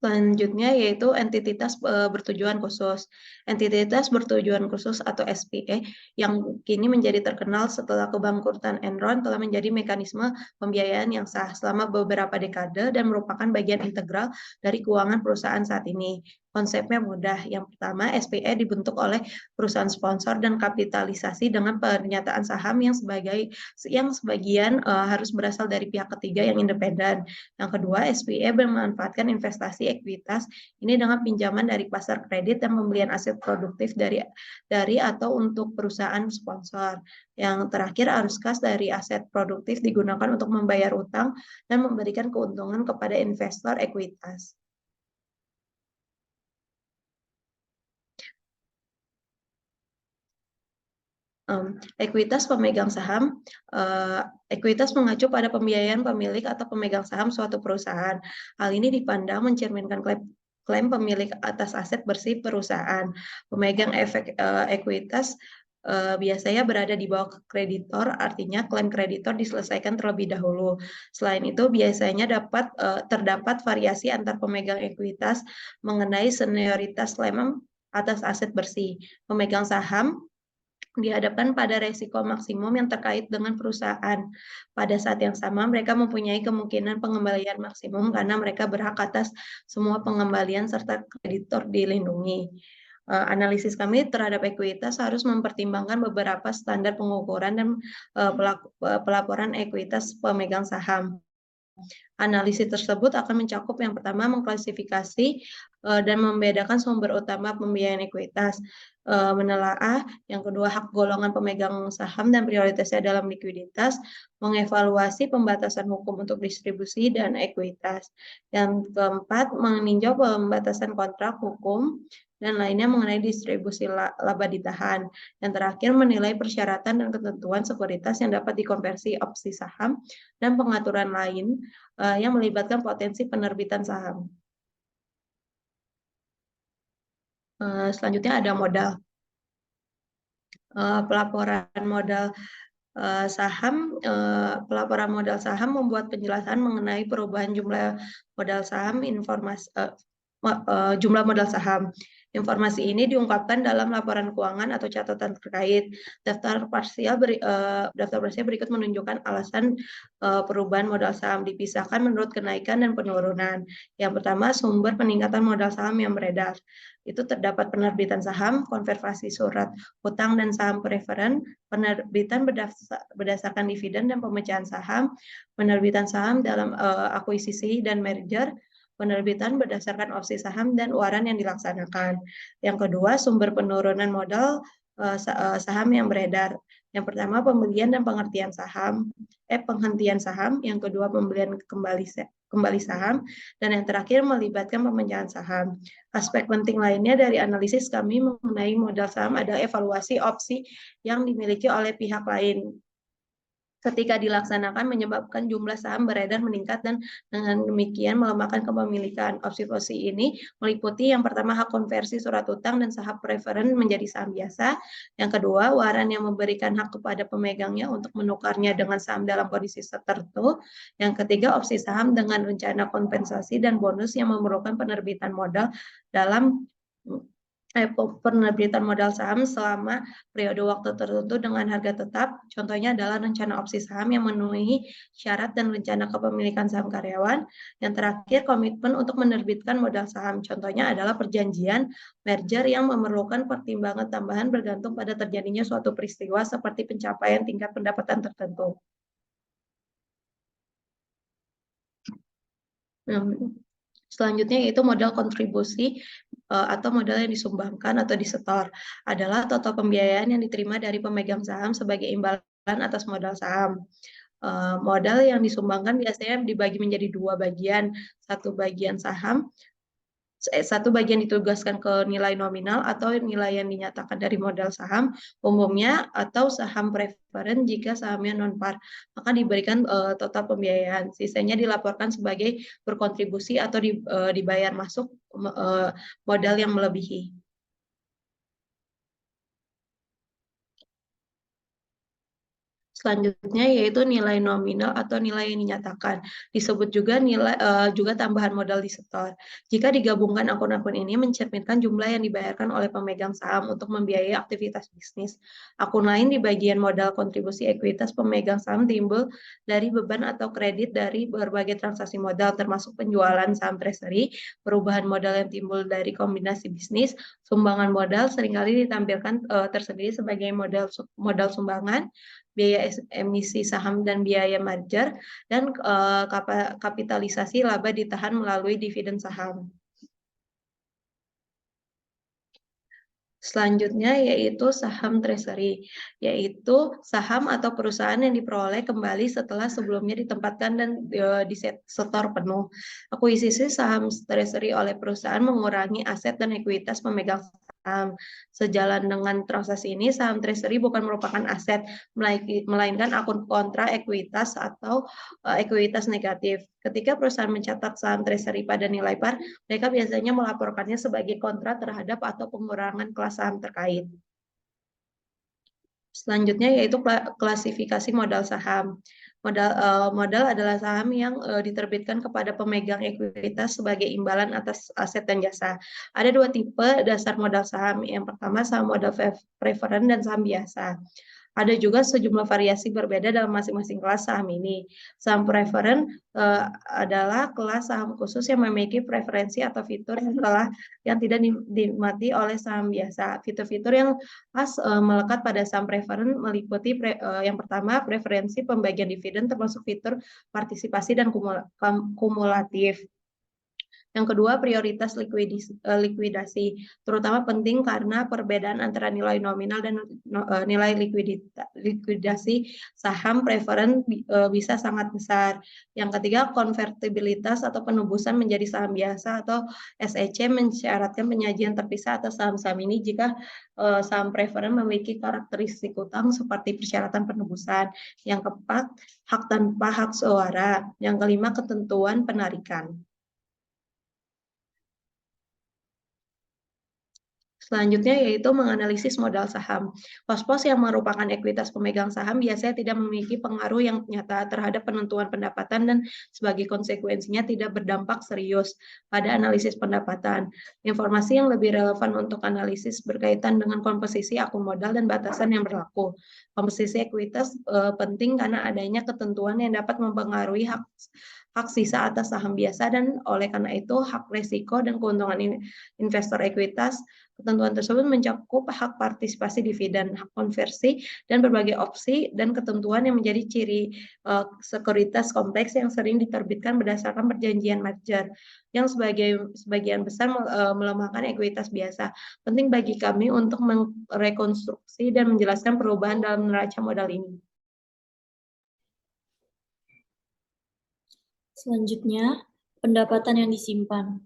Selanjutnya yaitu entitas bertujuan khusus. Entitas bertujuan khusus atau SPE yang kini menjadi terkenal setelah kebangkrutan Enron telah menjadi mekanisme pembiayaan yang sah selama beberapa dekade dan merupakan bagian integral dari keuangan perusahaan saat ini. Konsepnya mudah. Yang pertama, SPE dibentuk oleh perusahaan sponsor dan kapitalisasi dengan pernyataan saham yang sebagian harus berasal dari pihak ketiga yang independen. Yang kedua, SPE memanfaatkan investasi ekuitas ini dengan pinjaman dari pasar kredit dan pembelian aset produktif dari atau untuk perusahaan sponsor. Yang terakhir, arus kas dari aset produktif digunakan untuk membayar utang dan memberikan keuntungan kepada investor ekuitas. Ekuitas pemegang saham, ekuitas mengacu pada pembiayaan pemilik atau pemegang saham suatu perusahaan. Hal ini dipandang mencerminkan klaim pemilik atas aset bersih perusahaan. Pemegang ekuitas biasanya berada di bawah kreditor, artinya klaim kreditor diselesaikan terlebih dahulu. Selain itu, biasanya terdapat variasi antar pemegang ekuitas mengenai senioritas klaim atas aset bersih. Pemegang saham dihadapkan pada resiko maksimum yang terkait dengan perusahaan. Pada saat yang sama, mereka mempunyai kemungkinan pengembalian maksimum karena mereka berhak atas semua pengembalian serta kreditor dilindungi. Analisis kami terhadap ekuitas harus mempertimbangkan beberapa standar pengukuran dan pelaporan ekuitas pemegang saham. Analisis tersebut akan mencakup yang pertama mengklasifikasi dan membedakan sumber utama pembiayaan ekuitas, menelaah, yang kedua hak golongan pemegang saham dan prioritasnya dalam likuiditas, mengevaluasi pembatasan hukum untuk distribusi dan ekuitas. Yang keempat, meninjau pembatasan kontrak hukum dan lainnya mengenai distribusi laba ditahan. Yang terakhir, menilai persyaratan dan ketentuan sekuritas yang dapat dikonversi opsi saham dan pengaturan lain yang melibatkan potensi penerbitan saham. Selanjutnya ada modal. Pelaporan modal saham, pelaporan modal saham membuat penjelasan mengenai perubahan jumlah modal saham, jumlah modal saham. Informasi ini diungkapkan dalam laporan keuangan atau catatan terkait. Daftar parsial berikut menunjukkan alasan perubahan modal saham dipisahkan menurut kenaikan dan penurunan. Yang pertama, sumber peningkatan modal saham yang beredar. Itu terdapat penerbitan saham, konversi surat hutang dan saham preferen, penerbitan berdasarkan dividen dan pemecahan saham, penerbitan saham dalam akuisisi dan merger, penerbitan berdasarkan opsi saham dan waran yang dilaksanakan. Yang kedua, sumber penurunan modal saham yang beredar. Yang pertama, pembelian dan penghentian saham. Yang kedua, pembelian kembali saham. Dan yang terakhir, melibatkan pemecahan saham. Aspek penting lainnya dari analisis kami mengenai modal saham adalah evaluasi opsi yang dimiliki oleh pihak lain. Ketika dilaksanakan menyebabkan jumlah saham beredar meningkat dan dengan demikian melemahkan kepemilikan. Opsi-opsi ini meliputi yang pertama hak konversi surat utang dan saham preferen menjadi saham biasa. Yang kedua, waran yang memberikan hak kepada pemegangnya untuk menukarnya dengan saham dalam kondisi tertentu. Yang ketiga, opsi saham dengan rencana kompensasi dan bonus yang memerlukan penerbitan modal dalam penerbitan modal saham selama periode waktu tertentu dengan harga tetap. Contohnya adalah rencana opsi saham yang memenuhi syarat dan rencana kepemilikan saham karyawan. Yang terakhir, komitmen untuk menerbitkan modal saham. Contohnya adalah perjanjian merger yang memerlukan pertimbangan tambahan bergantung pada terjadinya suatu peristiwa seperti pencapaian tingkat pendapatan tertentu. Selanjutnya yaitu modal kontribusi atau modal yang disumbangkan atau disetor adalah total pembiayaan yang diterima dari pemegang saham sebagai imbalan atas modal saham. Modal yang disumbangkan biasanya dibagi menjadi dua bagian, satu bagian ditugaskan ke nilai nominal atau nilai yang dinyatakan dari modal saham umumnya atau saham preferen jika sahamnya non-par, maka diberikan total pembiayaan. Sisanya dilaporkan sebagai berkontribusi atau dibayar masuk modal yang melebihi. Selanjutnya yaitu nilai nominal atau nilai yang dinyatakan. Disebut juga juga tambahan modal disetor. Jika digabungkan akun-akun ini mencerminkan jumlah yang dibayarkan oleh pemegang saham untuk membiayai aktivitas bisnis. Akun lain di bagian modal kontribusi ekuitas pemegang saham timbul dari beban atau kredit dari berbagai transaksi modal termasuk penjualan saham treasury, perubahan modal yang timbul dari kombinasi bisnis, sumbangan modal seringkali ditampilkan tersendiri sebagai modal sumbangan, biaya emisi saham dan biaya merger, dan kapitalisasi laba ditahan melalui dividen saham. Selanjutnya yaitu saham treasury, yaitu saham atau perusahaan yang diperoleh kembali setelah sebelumnya ditempatkan dan disetor penuh. Akuisisi saham treasury oleh perusahaan mengurangi aset dan ekuitas pemegang saham. Sejalan dengan transaksi ini, saham treasury bukan merupakan aset, melainkan akun kontra ekuitas atau ekuitas negatif. Ketika perusahaan mencatat saham treasury pada nilai par, mereka biasanya melaporkannya sebagai kontra terhadap atau pengurangan kelas saham terkait. Selanjutnya yaitu klasifikasi modal saham. Modal adalah saham yang diterbitkan kepada pemegang ekuitas sebagai imbalan atas aset dan jasa. Ada dua tipe dasar modal saham. Yang pertama saham modal preferen dan saham biasa. Ada juga sejumlah variasi berbeda dalam masing-masing kelas saham ini. Saham preferen adalah kelas saham khusus yang memiliki preferensi atau fitur yang tidak dinikmati oleh saham biasa. Fitur-fitur yang khas melekat pada saham preferen meliputi yang pertama preferensi pembagian dividen termasuk fitur partisipasi dan kumulatif. Yang kedua, prioritas likuidasi, terutama penting karena perbedaan antara nilai nominal dan nilai likuidasi saham preferen bisa sangat besar. Yang ketiga, konvertibilitas atau penebusan menjadi saham biasa atau SEC mensyaratkan penyajian terpisah atas saham-saham ini jika saham preferen memiliki karakteristik utang seperti persyaratan penebusan. Yang keempat, hak tanpa hak suara. Yang kelima, ketentuan penarikan. Selanjutnya yaitu menganalisis modal saham. Pos-pos yang merupakan ekuitas pemegang saham biasanya tidak memiliki pengaruh yang nyata terhadap penentuan pendapatan dan sebagai konsekuensinya tidak berdampak serius pada analisis pendapatan. Informasi yang lebih relevan untuk analisis berkaitan dengan komposisi akun modal dan batasan yang berlaku. Komposisi ekuitas penting karena adanya ketentuan yang dapat mempengaruhi hak sisa atas saham biasa dan oleh karena itu hak resiko dan keuntungan investor ekuitas. Ketentuan tersebut mencakup hak partisipasi dividen, hak konversi, dan berbagai opsi dan ketentuan yang menjadi ciri sekuritas kompleks yang sering diterbitkan berdasarkan perjanjian merger yang sebagian besar melemahkan ekuitas biasa. Penting bagi kami untuk merekonstruksi dan menjelaskan perubahan dalam neraca modal ini. Selanjutnya, pendapatan yang disimpan.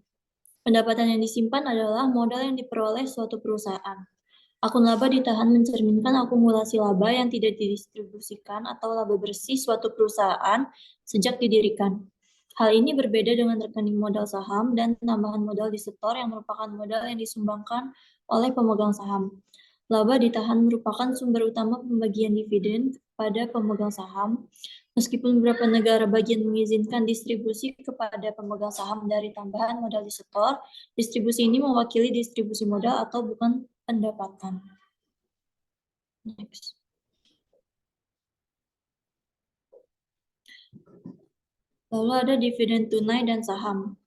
Pendapatan yang disimpan adalah modal yang diperoleh suatu perusahaan. Akun laba ditahan mencerminkan akumulasi laba yang tidak didistribusikan atau laba bersih suatu perusahaan sejak didirikan. Hal ini berbeda dengan rekening modal saham dan tambahan modal di setor yang merupakan modal yang disumbangkan oleh pemegang saham. Laba ditahan merupakan sumber utama pembagian dividen kepada pemegang saham. Meskipun beberapa negara bagian mengizinkan distribusi kepada pemegang saham dari tambahan modal di setor, distribusi ini mewakili distribusi modal atau bukan pendapatan. Next. Lalu ada dividen tunai dan saham.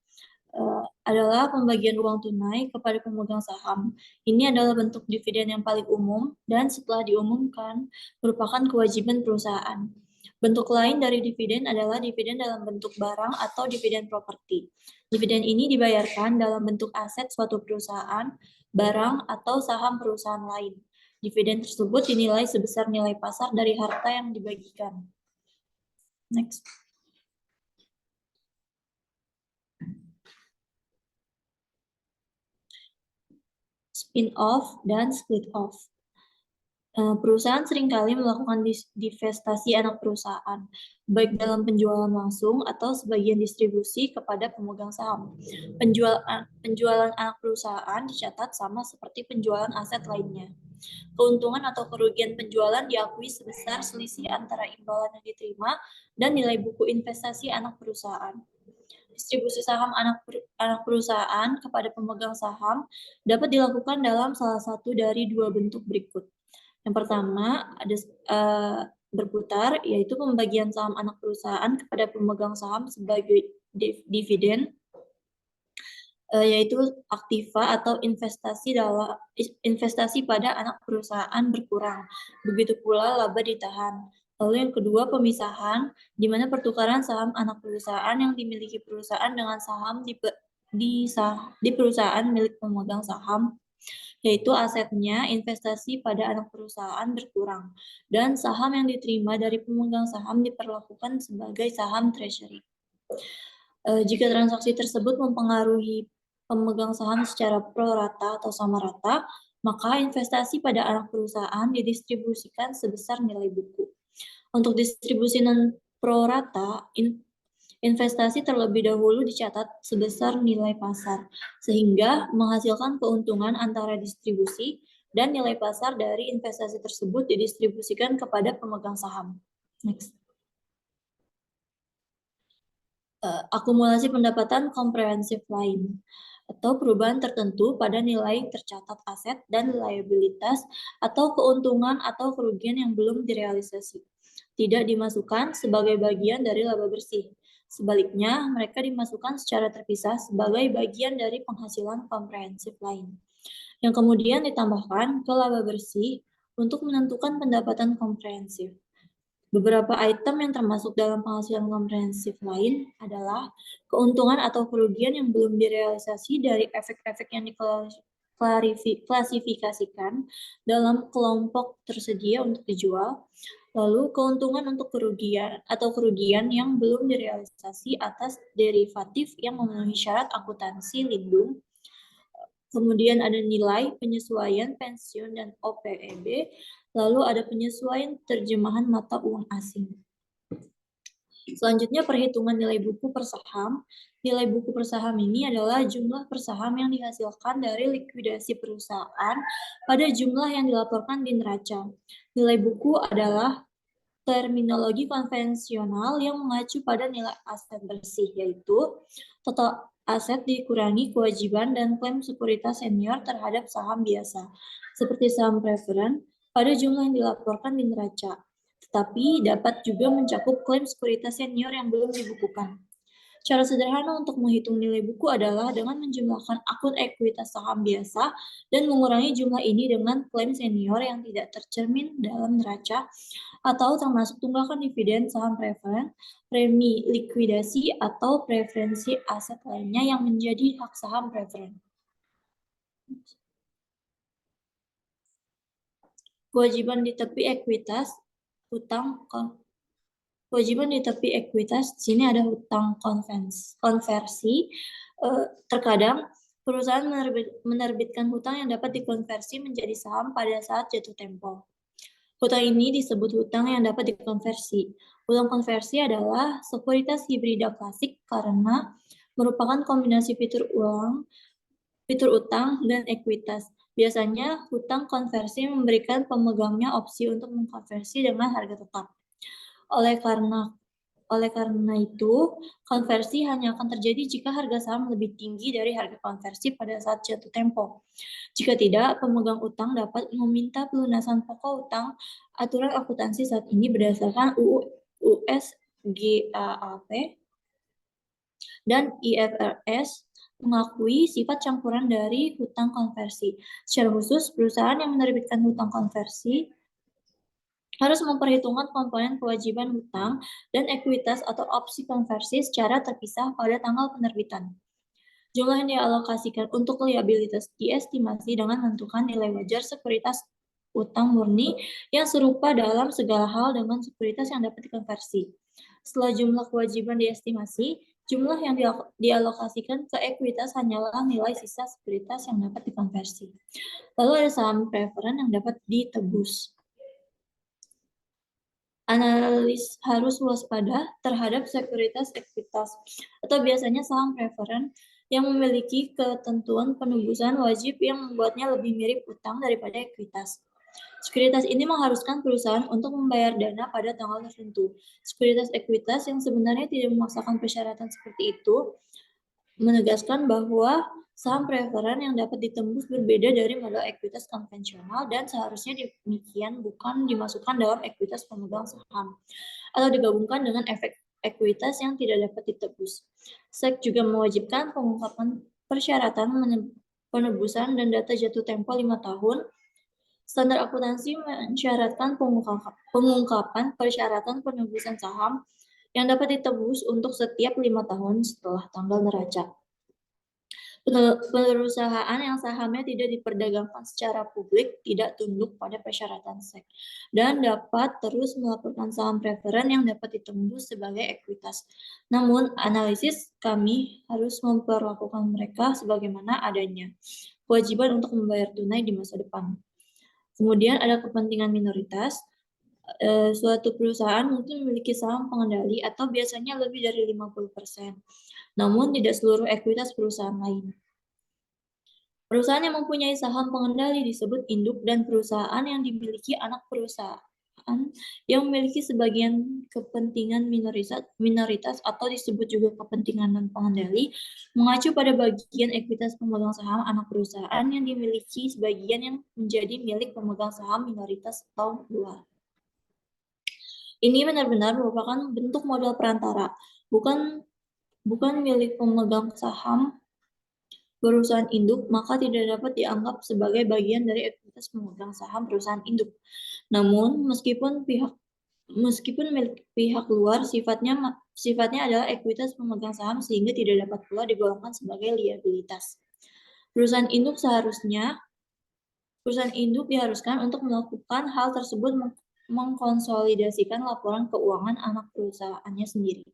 Adalah pembagian uang tunai kepada pemegang saham. Ini adalah bentuk dividen yang paling umum dan setelah diumumkan merupakan kewajiban perusahaan. Bentuk lain dari dividen adalah dividen dalam bentuk barang atau dividen properti. Dividen ini dibayarkan dalam bentuk aset suatu perusahaan, barang, atau saham perusahaan lain. Dividen tersebut dinilai sebesar nilai pasar dari harta yang dibagikan. Next. Spin-off dan split-off. Perusahaan seringkali melakukan divestasi anak perusahaan, baik dalam penjualan langsung atau sebagian distribusi kepada pemegang saham. Penjualan anak perusahaan dicatat sama seperti penjualan aset lainnya. Keuntungan atau kerugian penjualan diakui sebesar selisih antara imbalan yang diterima dan nilai buku investasi anak perusahaan. Distribusi saham anak perusahaan kepada pemegang saham dapat dilakukan dalam salah satu dari dua bentuk berikut. Yang pertama ada berputar, yaitu pembagian saham anak perusahaan kepada pemegang saham sebagai dividen, yaitu aktiva atau investasi pada anak perusahaan berkurang. Begitu pula laba ditahan. Lalu yang kedua, pemisahan, di mana pertukaran saham anak perusahaan yang dimiliki perusahaan dengan saham di perusahaan milik pemegang saham, yaitu asetnya investasi pada anak perusahaan berkurang, dan saham yang diterima dari pemegang saham diperlakukan sebagai saham treasury. Jika transaksi tersebut mempengaruhi pemegang saham secara pro rata atau sama rata, maka investasi pada anak perusahaan didistribusikan sebesar nilai buku. Untuk distribusi non pro rata, investasi terlebih dahulu dicatat sebesar nilai pasar, sehingga menghasilkan keuntungan antara distribusi dan nilai pasar dari investasi tersebut didistribusikan kepada pemegang saham. Next. Akumulasi pendapatan komprehensif lain. atau perubahan tertentu pada nilai tercatat aset dan liabilitas atau keuntungan atau kerugian yang belum direalisasi. Tidak dimasukkan sebagai bagian dari laba bersih. Sebaliknya, mereka dimasukkan secara terpisah sebagai bagian dari penghasilan komprehensif lain, yang kemudian ditambahkan ke laba bersih untuk menentukan pendapatan komprehensif. Beberapa item yang termasuk dalam penghasilan komprehensif lain adalah keuntungan atau kerugian yang belum direalisasi dari efek-efek yang diklasifikasikan dalam kelompok tersedia untuk dijual, lalu keuntungan untuk kerugian atau kerugian yang belum direalisasi atas derivatif yang memenuhi syarat akuntansi lindung. Kemudian ada nilai penyesuaian pensiun dan OPEB, lalu ada penyesuaian terjemahan mata uang asing. Selanjutnya perhitungan nilai buku per saham. Nilai buku per saham ini adalah jumlah per saham yang dihasilkan dari likuidasi perusahaan pada jumlah yang dilaporkan di neraca. Nilai buku adalah terminologi konvensional yang mengacu pada nilai aset bersih, yaitu total aset dikurangi kewajiban dan klaim sekuritas senior terhadap saham biasa, seperti saham preferen, pada jumlah yang dilaporkan di neraca, tetapi dapat juga mencakup klaim sekuritas senior yang belum dibukukan. Cara sederhana untuk menghitung nilai buku adalah dengan menjumlahkan akun ekuitas saham biasa dan mengurangi jumlah ini dengan klaim senior yang tidak tercermin dalam neraca atau termasuk tunggakan dividen saham preferen, premi likuidasi, atau preferensi aset lainnya yang menjadi hak saham preferen. Kewajiban di tepi ekuitas, kewajiban di tepi ekuitas, di sini ada hutang konversi. Terkadang perusahaan menerbitkan hutang yang dapat dikonversi menjadi saham pada saat jatuh tempo. Hutang ini disebut hutang yang dapat dikonversi. Hutang konversi adalah sekuritas hibrida klasik karena merupakan kombinasi fitur utang, dan ekuitas. Biasanya, hutang konversi memberikan pemegangnya opsi untuk mengkonversi dengan harga tetap. Oleh karena itu, konversi hanya akan terjadi jika harga saham lebih tinggi dari harga konversi pada saat jatuh tempo. Jika tidak, pemegang utang dapat meminta pelunasan pokok utang. Aturan akuntansi saat ini berdasarkan UU US GAAP dan IFRS mengakui sifat campuran dari hutang konversi. Secara khusus, perusahaan yang menerbitkan hutang konversi harus memperhitungkan komponen kewajiban hutang dan ekuitas atau opsi konversi secara terpisah pada tanggal penerbitan. Jumlah yang dialokasikan untuk liabilitas diestimasi dengan menentukan nilai wajar sekuritas utang murni yang serupa dalam segala hal dengan sekuritas yang dapat dikonversi. Setelah jumlah kewajiban diestimasi, jumlah yang dialokasikan ke ekuitas hanyalah nilai sisa sekuritas yang dapat dikonversi. Lalu ada saham preferen yang dapat ditebus. Analis harus waspada terhadap sekuritas ekuitas atau biasanya saham preferen yang memiliki ketentuan penebusan wajib yang membuatnya lebih mirip utang daripada ekuitas. Sekuritas ini mengharuskan perusahaan untuk membayar dana pada tanggal tertentu. Sekuritas ekuitas yang sebenarnya tidak memaksakan persyaratan seperti itu menegaskan bahwa saham preferen yang dapat ditembus berbeda dari modal ekuitas konvensional dan seharusnya demikian bukan dimasukkan dalam ekuitas pemegang saham atau digabungkan dengan efek ekuitas yang tidak dapat ditebus. SEC juga mewajibkan pengungkapan persyaratan penebusan dan data jatuh tempo 5 tahun. Standar akuntansi mensyaratkan pengungkapan persyaratan penebusan saham yang dapat ditebus untuk setiap 5 tahun setelah tanggal neraca. Perusahaan yang sahamnya tidak diperdagangkan secara publik tidak tunduk pada persyaratan SEC dan dapat terus melaporkan saham preferen yang dapat ditembus sebagai ekuitas. Namun, analisis kami harus memperlakukan mereka sebagaimana adanya kewajiban untuk membayar tunai di masa depan. Kemudian ada kepentingan minoritas. Suatu perusahaan mungkin memiliki saham pengendali atau biasanya lebih dari 50%. Namun tidak seluruh ekuitas perusahaan lain. Perusahaan yang mempunyai saham pengendali disebut induk dan perusahaan yang dimiliki anak perusahaan yang memiliki sebagian kepentingan minoritas atau disebut juga kepentingan non-pengendali, mengacu pada bagian ekuitas pemegang saham anak perusahaan yang dimiliki sebagian yang menjadi milik pemegang saham minoritas atau luar. Ini benar-benar merupakan bentuk modal perantara, bukan milik pemegang saham perusahaan induk, maka tidak dapat dianggap sebagai bagian dari ekuitas pemegang saham perusahaan induk. Namun, meskipun milik pihak luar, sifatnya adalah ekuitas pemegang saham sehingga tidak dapat pula digolongkan sebagai liabilitas. Perusahaan induk diharuskan untuk melakukan hal tersebut mengkonsolidasikan laporan keuangan anak perusahaannya sendiri.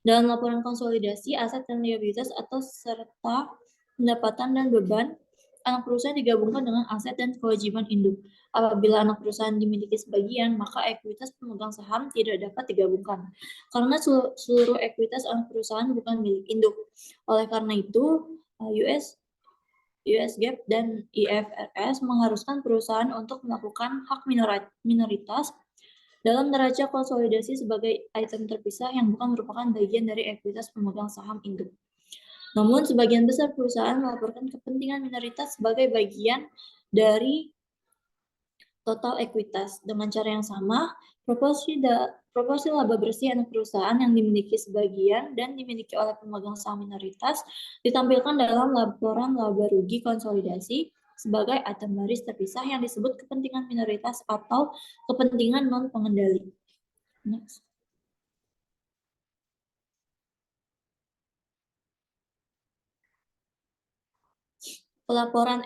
Dalam laporan konsolidasi, aset dan liabilitas atau serta pendapatan dan beban anak perusahaan digabungkan dengan aset dan kewajiban induk. Apabila anak perusahaan dimiliki sebagian, maka ekuitas pemegang saham tidak dapat digabungkan, karena seluruh ekuitas anak perusahaan bukan milik induk. Oleh karena itu, US GAAP dan IFRS mengharuskan perusahaan untuk melakukan hak minoritas dalam neraca konsolidasi sebagai item terpisah yang bukan merupakan bagian dari ekuitas pemegang saham induk. Namun, sebagian besar perusahaan melaporkan kepentingan minoritas sebagai bagian dari total ekuitas. Dengan cara yang sama, proporsi laba bersih anak perusahaan yang dimiliki sebagian dan dimiliki oleh pemegang saham minoritas ditampilkan dalam laporan laba rugi konsolidasi sebagai item baris terpisah yang disebut kepentingan minoritas atau kepentingan non-pengendali. Next. Pelaporan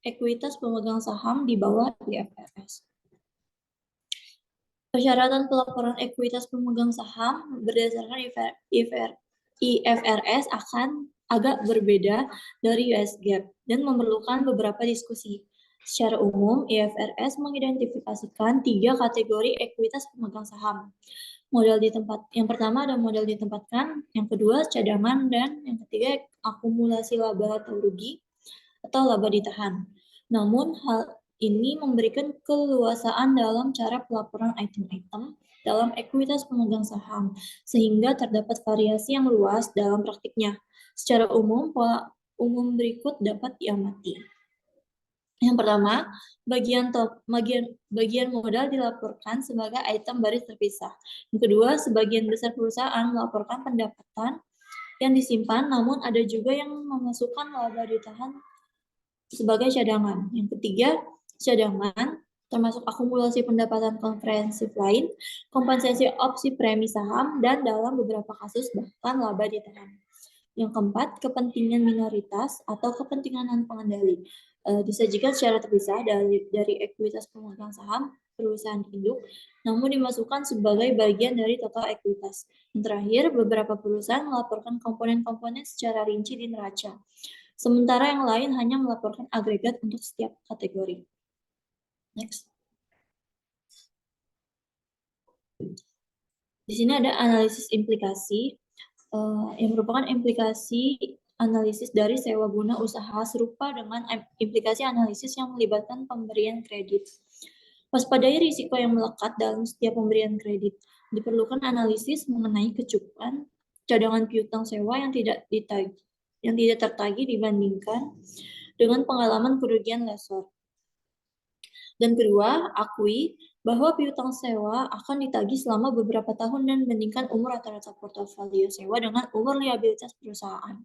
ekuitas pemegang saham di bawah IFRS. Persyaratan pelaporan ekuitas pemegang saham berdasarkan IFRS akan agak berbeda dari US GAAP dan memerlukan beberapa diskusi. Secara umum, IFRS mengidentifikasikan 3 kategori ekuitas pemegang saham. Yang pertama ada modal ditempatkan, yang kedua cadangan, dan yang ketiga akumulasi laba atau rugi atau laba ditahan. Namun, hal ini memberikan keleluasaan dalam cara pelaporan item-item dalam ekuitas pemegang saham, sehingga terdapat variasi yang luas dalam praktiknya. Secara umum, pola umum berikut dapat diamati. Yang pertama, bagian modal dilaporkan sebagai item baris terpisah. Yang kedua, sebagian besar perusahaan melaporkan pendapatan yang disimpan, namun ada juga yang memasukkan laba ditahan sebagai cadangan. Yang ketiga, cadangan termasuk akumulasi pendapatan komprehensif lain, kompensasi opsi premi saham, dan dalam beberapa kasus bahkan laba ditahan. Yang keempat, kepentingan minoritas atau kepentingan non-pengendali disajikan secara terpisah dari ekuitas pemegang saham perusahaan induk, namun dimasukkan sebagai bagian dari total ekuitas. Yang terakhir, beberapa perusahaan melaporkan komponen-komponen secara rinci di neraca, sementara yang lain hanya melaporkan agregat untuk setiap kategori. Next. Di sini ada analisis implikasi, yang merupakan implikasi analisis dari sewa guna usaha serupa dengan implikasi analisis yang melibatkan pemberian kredit. Waspadai risiko yang melekat dalam setiap pemberian kredit. Diperlukan analisis mengenai kecukupan cadangan piutang sewa yang tidak tertagih dibandingkan dengan pengalaman kerugian lessor. Dan kedua, akui bahwa piutang sewa akan ditagih selama beberapa tahun dan bandingkan umur rata-rata portofolio sewa dengan umur liabilitas perusahaan.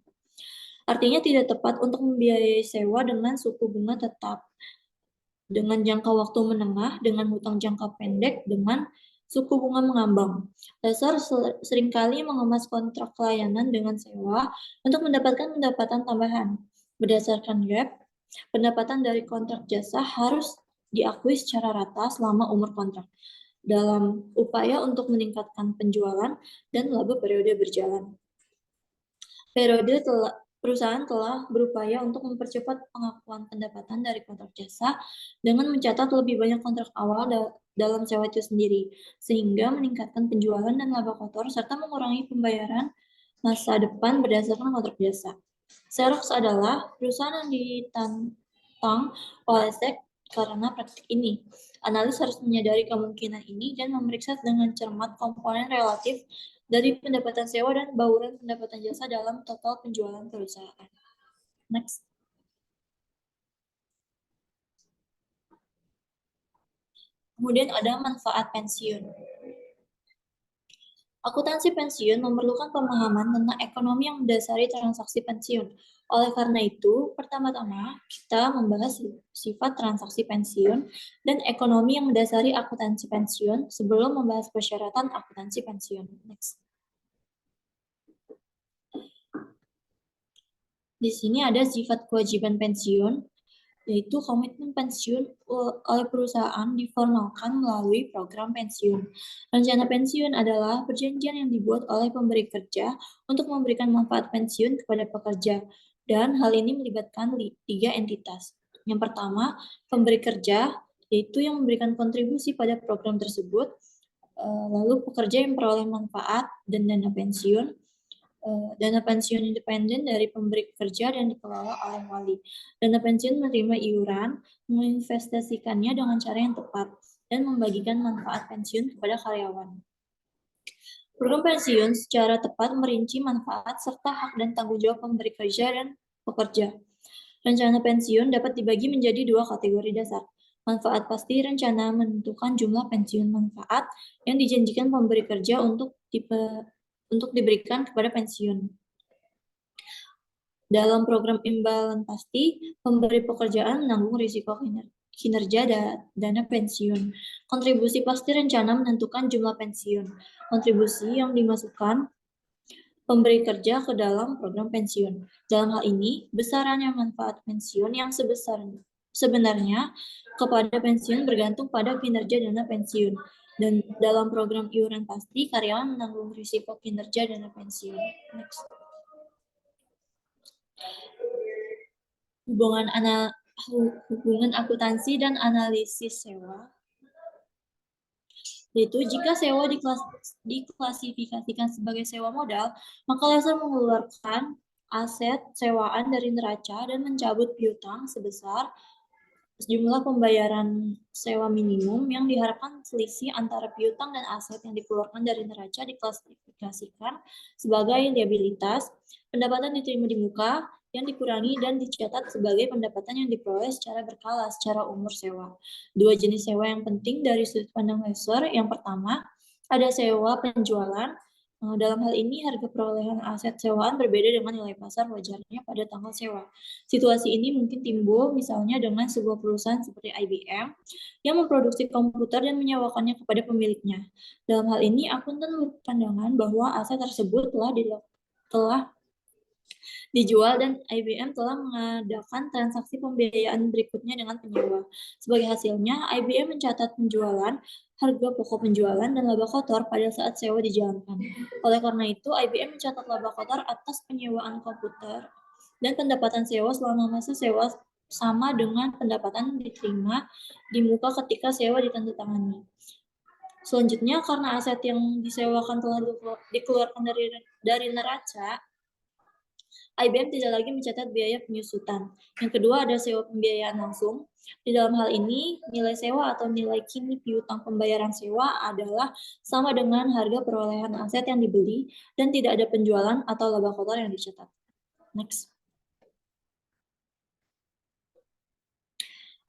Artinya tidak tepat untuk membiayai sewa dengan suku bunga tetap, dengan jangka waktu menengah, dengan hutang jangka pendek, dengan suku bunga mengambang. Lessor seringkali mengemas kontrak layanan dengan sewa untuk mendapatkan pendapatan tambahan. Berdasarkan GAAP, pendapatan dari kontrak jasa harus diakui secara rata selama umur kontrak, dalam upaya untuk meningkatkan penjualan dan laba periode berjalan. Perusahaan telah berupaya untuk mempercepat pengakuan pendapatan dari kontrak jasa dengan mencatat lebih banyak kontrak awal dalam sewa itu sendiri, sehingga meningkatkan penjualan dan laba kotor serta mengurangi pembayaran masa depan berdasarkan kontrak jasa. Xerox adalah perusahaan yang ditantang oleh SEC karena praktik ini. Analis harus menyadari kemungkinan ini dan memeriksa dengan cermat komponen relatif dari pendapatan sewa dan bauran pendapatan jasa dalam total penjualan perusahaan. Next. Kemudian ada manfaat pensiun. Akuntansi pensiun memerlukan pemahaman tentang ekonomi yang mendasari transaksi pensiun. Oleh karena itu, pertama-tama kita membahas sifat transaksi pensiun dan ekonomi yang mendasari akuntansi pensiun sebelum membahas persyaratan akuntansi pensiun. Next. Di sini ada sifat kewajiban pensiun, yaitu komitmen pensiun oleh perusahaan diformalkan melalui program pensiun. Rencana pensiun adalah perjanjian yang dibuat oleh pemberi kerja untuk memberikan manfaat pensiun kepada pekerja, dan hal ini melibatkan 3 entitas. Yang pertama, pemberi kerja, yaitu yang memberikan kontribusi pada program tersebut, lalu pekerja yang memperoleh manfaat dan dana pensiun, dana pensiun independen dari pemberi kerja dan dikelola oleh wali. Dana pensiun menerima iuran, menginvestasikannya dengan cara yang tepat, dan membagikan manfaat pensiun kepada karyawan. Program pensiun secara tepat merinci manfaat serta hak dan tanggung jawab pemberi kerja dan pekerja. Rencana pensiun dapat dibagi menjadi 2 kategori dasar. Manfaat pasti rencana menentukan jumlah pensiun manfaat yang dijanjikan pemberi kerja untuk diberikan kepada pensiun. Dalam program imbalan pasti, pemberi pekerjaan menanggung risiko kinerja dana pensiun. Kontribusi pasti rencana menentukan jumlah pensiun. Kontribusi yang dimasukkan pemberi kerja ke dalam program pensiun. Dalam hal ini, besarannya manfaat pensiun yang sebenarnya kepada pensiun bergantung pada kinerja dana pensiun. Dan dalam program iuran pasti, karyawan menanggung risiko kinerja dana pensiun. Next. Hubungan akuntansi dan analisis sewa, yaitu jika sewa diklasifikasikan sebagai sewa modal, maka lessor mengeluarkan aset sewaan dari neraca dan mencabut piutang sebesar jumlah pembayaran sewa minimum yang diharapkan selisih antara piutang dan aset yang dikeluarkan dari neraca diklasifikasikan sebagai liabilitas. Pendapatan diterima di muka yang dikurangi dan dicatat sebagai pendapatan yang diperoleh secara berkala secara umur sewa. 2 jenis sewa yang penting dari sudut pandang lessor. Yang pertama, ada sewa penjualan. Dalam hal ini, harga perolehan aset sewaan berbeda dengan nilai pasar wajarnya pada tanggal sewa. Situasi ini mungkin timbul misalnya dengan sebuah perusahaan seperti IBM yang memproduksi komputer dan menyewakannya kepada pemiliknya. Dalam hal ini, akuntan berpandangan bahwa aset tersebut telah dijual dan IBM telah mengadakan transaksi pembiayaan berikutnya dengan penyewa. Sebagai hasilnya, IBM mencatat penjualan, harga pokok penjualan, dan laba kotor pada saat sewa dijalankan. Oleh karena itu, IBM mencatat laba kotor atas penyewaan komputer dan pendapatan sewa selama masa sewa sama dengan pendapatan diterima di muka ketika sewa ditandatangani. Selanjutnya, karena aset yang disewakan telah dikeluarkan dari neraca, IBM tidak lagi mencatat biaya penyusutan. Yang kedua ada sewa pembiayaan langsung. Di dalam hal ini, nilai sewa atau nilai kini piutang pembayaran sewa adalah sama dengan harga perolehan aset yang dibeli dan tidak ada penjualan atau laba kotor yang dicatat. Next.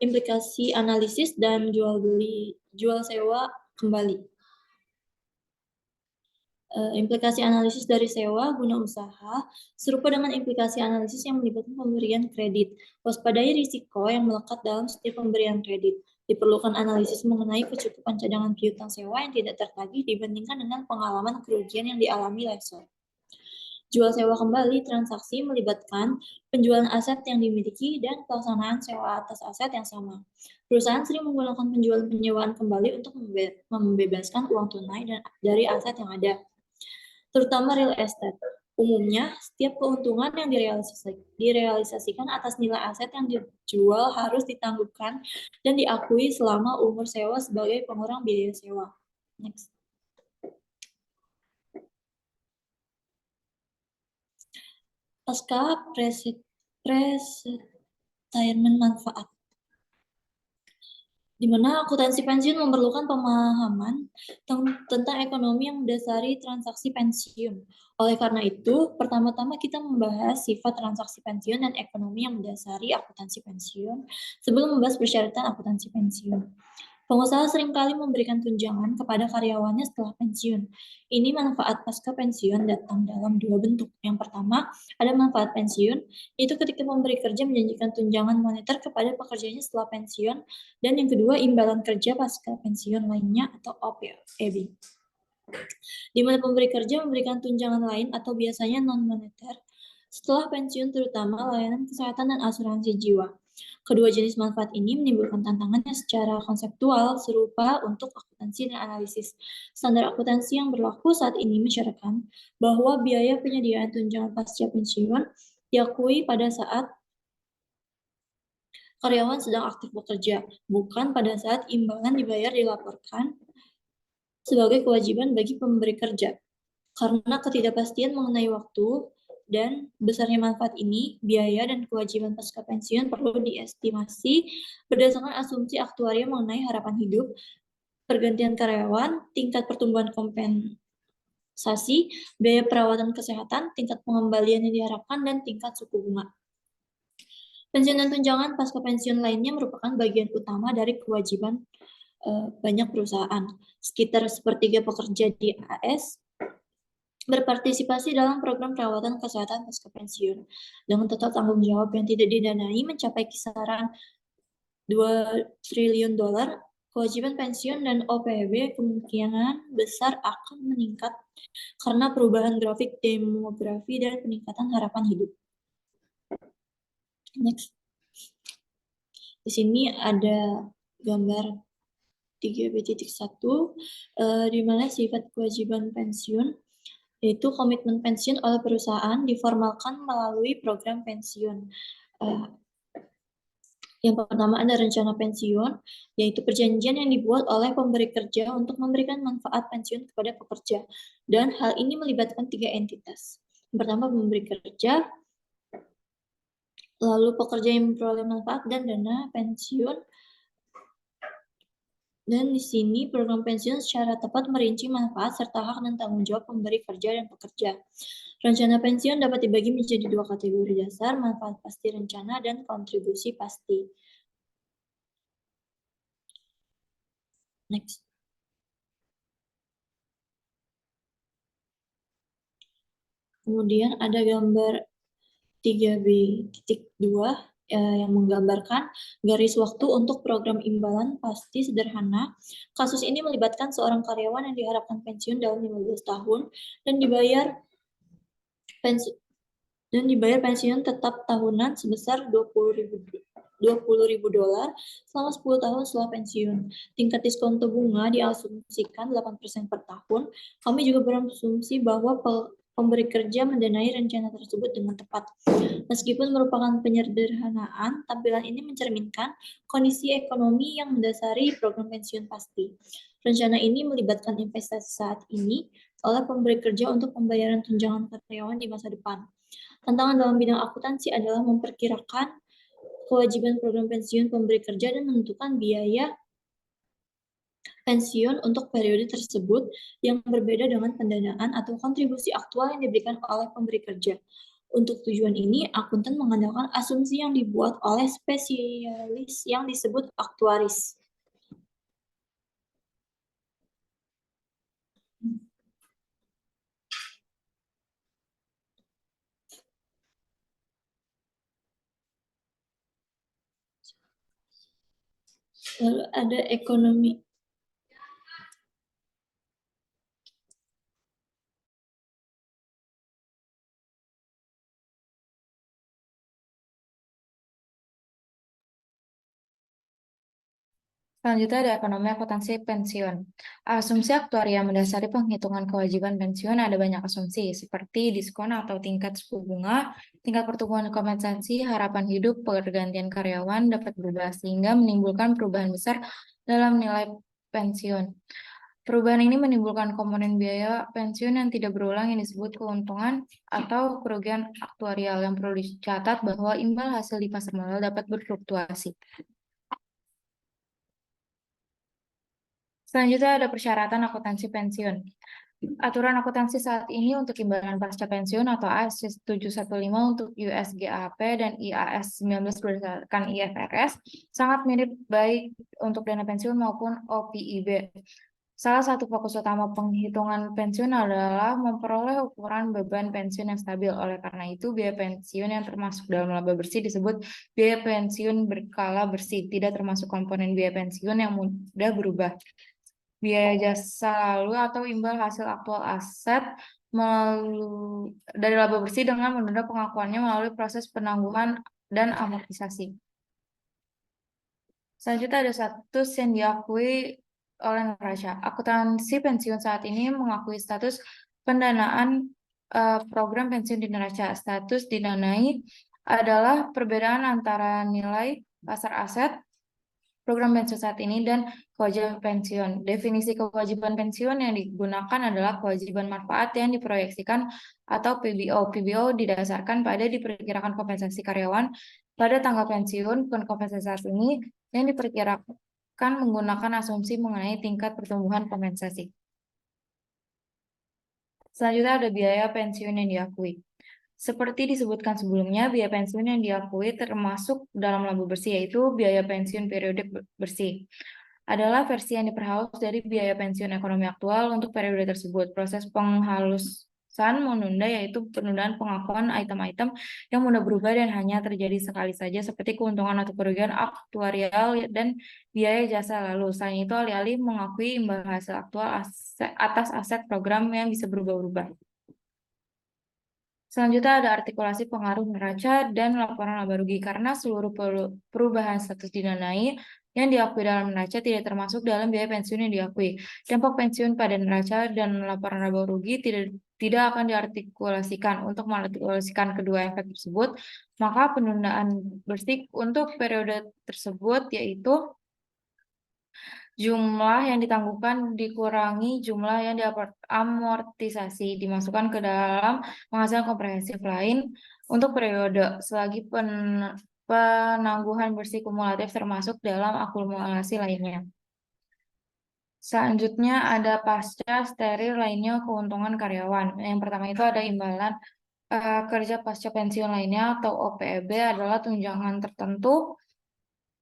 Implikasi analisis dan jual sewa kembali. Implikasi analisis dari sewa guna usaha serupa dengan implikasi analisis yang melibatkan pemberian kredit. Waspadai risiko yang melekat dalam setiap pemberian kredit. Diperlukan analisis mengenai kecukupan cadangan piutang sewa yang tidak tertagih dibandingkan dengan pengalaman kerugian yang dialami lessor. Jual sewa kembali transaksi melibatkan penjualan aset yang dimiliki dan pelaksanaan sewa atas aset yang sama. Perusahaan sering menggunakan penjualan penyewaan kembali untuk membebaskan uang tunai dari aset yang ada, terutama real estate. Umumnya, setiap keuntungan yang direalisasikan atas nilai aset yang dijual harus ditangguhkan dan diakui selama umur sewa sebagai pengurang biaya sewa. Next. Pasca retirement manfaat. di mana akuntansi pensiun memerlukan pemahaman tentang ekonomi yang mendasari transaksi pensiun. Oleh karena itu, pertama-tama kita membahas sifat transaksi pensiun dan ekonomi yang mendasari akuntansi pensiun sebelum membahas persyaratan akuntansi pensiun. Pengusaha seringkali memberikan tunjangan kepada karyawannya setelah pensiun. Ini manfaat pasca pensiun datang dalam dua bentuk. Yang pertama, ada manfaat pensiun, yaitu ketika pemberi kerja menjanjikan tunjangan moneter kepada pekerjanya setelah pensiun, dan yang kedua, imbalan kerja pasca pensiun lainnya atau OPEB. Di mana pemberi kerja memberikan tunjangan lain atau biasanya non-moneter setelah pensiun, terutama layanan kesehatan dan asuransi jiwa. Kedua jenis manfaat ini menimbulkan tantangannya secara konseptual serupa untuk akuntansi dan analisis. Standar akuntansi yang berlaku saat ini mensyaratkan bahwa biaya penyediaan tunjangan pasca pensiun diakui pada saat karyawan sedang aktif bekerja, bukan pada saat imbalan dibayar dilaporkan sebagai kewajiban bagi pemberi kerja. Karena ketidakpastian mengenai waktu dan besarnya manfaat ini, biaya dan kewajiban pasca pensiun perlu diestimasi berdasarkan asumsi aktuaria mengenai harapan hidup, pergantian karyawan, tingkat pertumbuhan kompensasi, biaya perawatan kesehatan, tingkat pengembalian yang diharapkan, dan tingkat suku bunga. Pensiun dan tunjangan pasca pensiun lainnya merupakan bagian utama dari kewajiban banyak perusahaan. Sekitar sepertiga pekerja di AS berpartisipasi dalam program perawatan kesehatan pasca pensiun dengan total tanggung jawab yang tidak didanai mencapai kisaran $2 triliun. Kewajiban pensiun dan OPEB kemungkinan besar akan meningkat karena perubahan grafik demografi dan peningkatan harapan hidup. Next. Di sini ada gambar 3B.1 di mana sifat kewajiban pensiun yaitu komitmen pensiun oleh perusahaan diformalkan melalui program pensiun. Yang pertama ada rencana pensiun, yaitu perjanjian yang dibuat oleh pemberi kerja untuk memberikan manfaat pensiun kepada pekerja. Dan hal ini melibatkan 3 entitas. Yang pertama pemberi kerja, lalu pekerja yang memperoleh manfaat dan dana pensiun. Dan di sini program pensiun secara tepat merinci manfaat serta hak dan tanggung jawab pemberi kerja dan pekerja. Rencana pensiun dapat dibagi menjadi 2 kategori dasar, manfaat pasti rencana dan kontribusi pasti. Next. Kemudian ada gambar 3B.2 yang menggambarkan garis waktu untuk program imbalan pasti sederhana. Kasus ini melibatkan seorang karyawan yang diharapkan pensiun dalam 15 tahun dan dibayar pensiun tetap tahunan sebesar $20.000 selama 10 tahun setelah pensiun. Tingkat diskonto bunga diasumsikan 8% per tahun. Kami juga berasumsi bahwa pemberi kerja mendanai rencana tersebut dengan tepat. Meskipun merupakan penyederhanaan, tampilan ini mencerminkan kondisi ekonomi yang mendasari program pensiun pasti. Rencana ini melibatkan investasi saat ini oleh pemberi kerja untuk pembayaran tunjangan karyawan di masa depan. Tantangan dalam bidang akuntansi adalah memperkirakan kewajiban program pensiun pemberi kerja dan menentukan biaya pensiun untuk periode tersebut yang berbeda dengan pendanaan atau kontribusi aktual yang diberikan oleh pemberi kerja. Untuk tujuan ini, akuntan mengandalkan asumsi yang dibuat oleh spesialis yang disebut aktuaris. Lalu ada ekonomi. Selanjutnya ada ekonomi akuntansi pensiun. Asumsi aktuaria mendasari penghitungan kewajiban pensiun ada banyak asumsi, seperti diskon atau tingkat suku bunga, tingkat pertumbuhan kompensasi, harapan hidup, pergantian karyawan dapat berubah, sehingga menimbulkan perubahan besar dalam nilai pensiun. Perubahan ini menimbulkan komponen biaya pensiun yang tidak berulang yang disebut keuntungan atau kerugian aktuarial yang perlu dicatat bahwa imbal hasil di pasar modal dapat berfluktuasi. Selanjutnya ada persyaratan akuntansi pensiun. Aturan akuntansi saat ini untuk imbalan pasca pensiun atau AS 715 untuk US GAAP dan IAS 19 berdasarkan IFRS sangat mirip baik untuk dana pensiun maupun OPIB. Salah satu fokus utama penghitungan pensiun adalah memperoleh ukuran beban pensiun yang stabil. Oleh karena itu, biaya pensiun yang termasuk dalam laba bersih disebut biaya pensiun berkala bersih, tidak termasuk komponen biaya pensiun yang mudah berubah. Biaya jasa lalu atau imbal hasil aktual aset dari laba bersih dengan menunda pengakuannya melalui proses penangguhan dan amortisasi. Selanjutnya ada status yang diakui oleh neraca. Akuntansi pensiun saat ini mengakui status pendanaan program pensiun di neraca. Status didanai adalah perbedaan antara nilai pasar aset program pensiun saat ini dan kewajiban pensiun. Definisi kewajiban pensiun yang digunakan adalah kewajiban manfaat yang diproyeksikan atau PBO. PBO didasarkan pada diperkirakan kompensasi karyawan pada tanggal pensiun. Kompensasi saat ini yang diperkirakan menggunakan asumsi mengenai tingkat pertumbuhan kompensasi. Selanjutnya ada biaya pensiun yang diakui. Seperti disebutkan sebelumnya, biaya pensiun yang diakui termasuk dalam laba bersih, yaitu biaya pensiun periodik bersih. Adalah versi yang diperhalus dari biaya pensiun ekonomi aktual untuk periode tersebut. Proses penghalusan menunda yaitu penundaan pengakuan item-item yang mudah berubah dan hanya terjadi sekali saja seperti keuntungan atau kerugian aktuarial dan biaya jasa lalu. Selain itu, alih-alih mengakui imbal hasil aktual atas aset program yang bisa berubah-ubah. Selanjutnya ada artikulasi pengaruh neraca dan laporan laba rugi karena seluruh perubahan status didanai yang diakui dalam neraca tidak termasuk dalam biaya pensiun yang diakui. Dampak pensiun pada neraca dan laporan laba rugi tidak akan diartikulasikan. Untuk mengartikulasikan kedua efek tersebut, maka penundaan bersih untuk periode tersebut yaitu jumlah yang ditangguhkan dikurangi jumlah yang diamortisasi dimasukkan ke dalam penghasilan komprehensif lain untuk periode selagi penangguhan bersih kumulatif termasuk dalam akumulasi lainnya. Selanjutnya ada pasca steril lainnya keuntungan karyawan. Yang pertama itu ada imbalan kerja pasca pensiun lainnya atau OPEB adalah tunjangan tertentu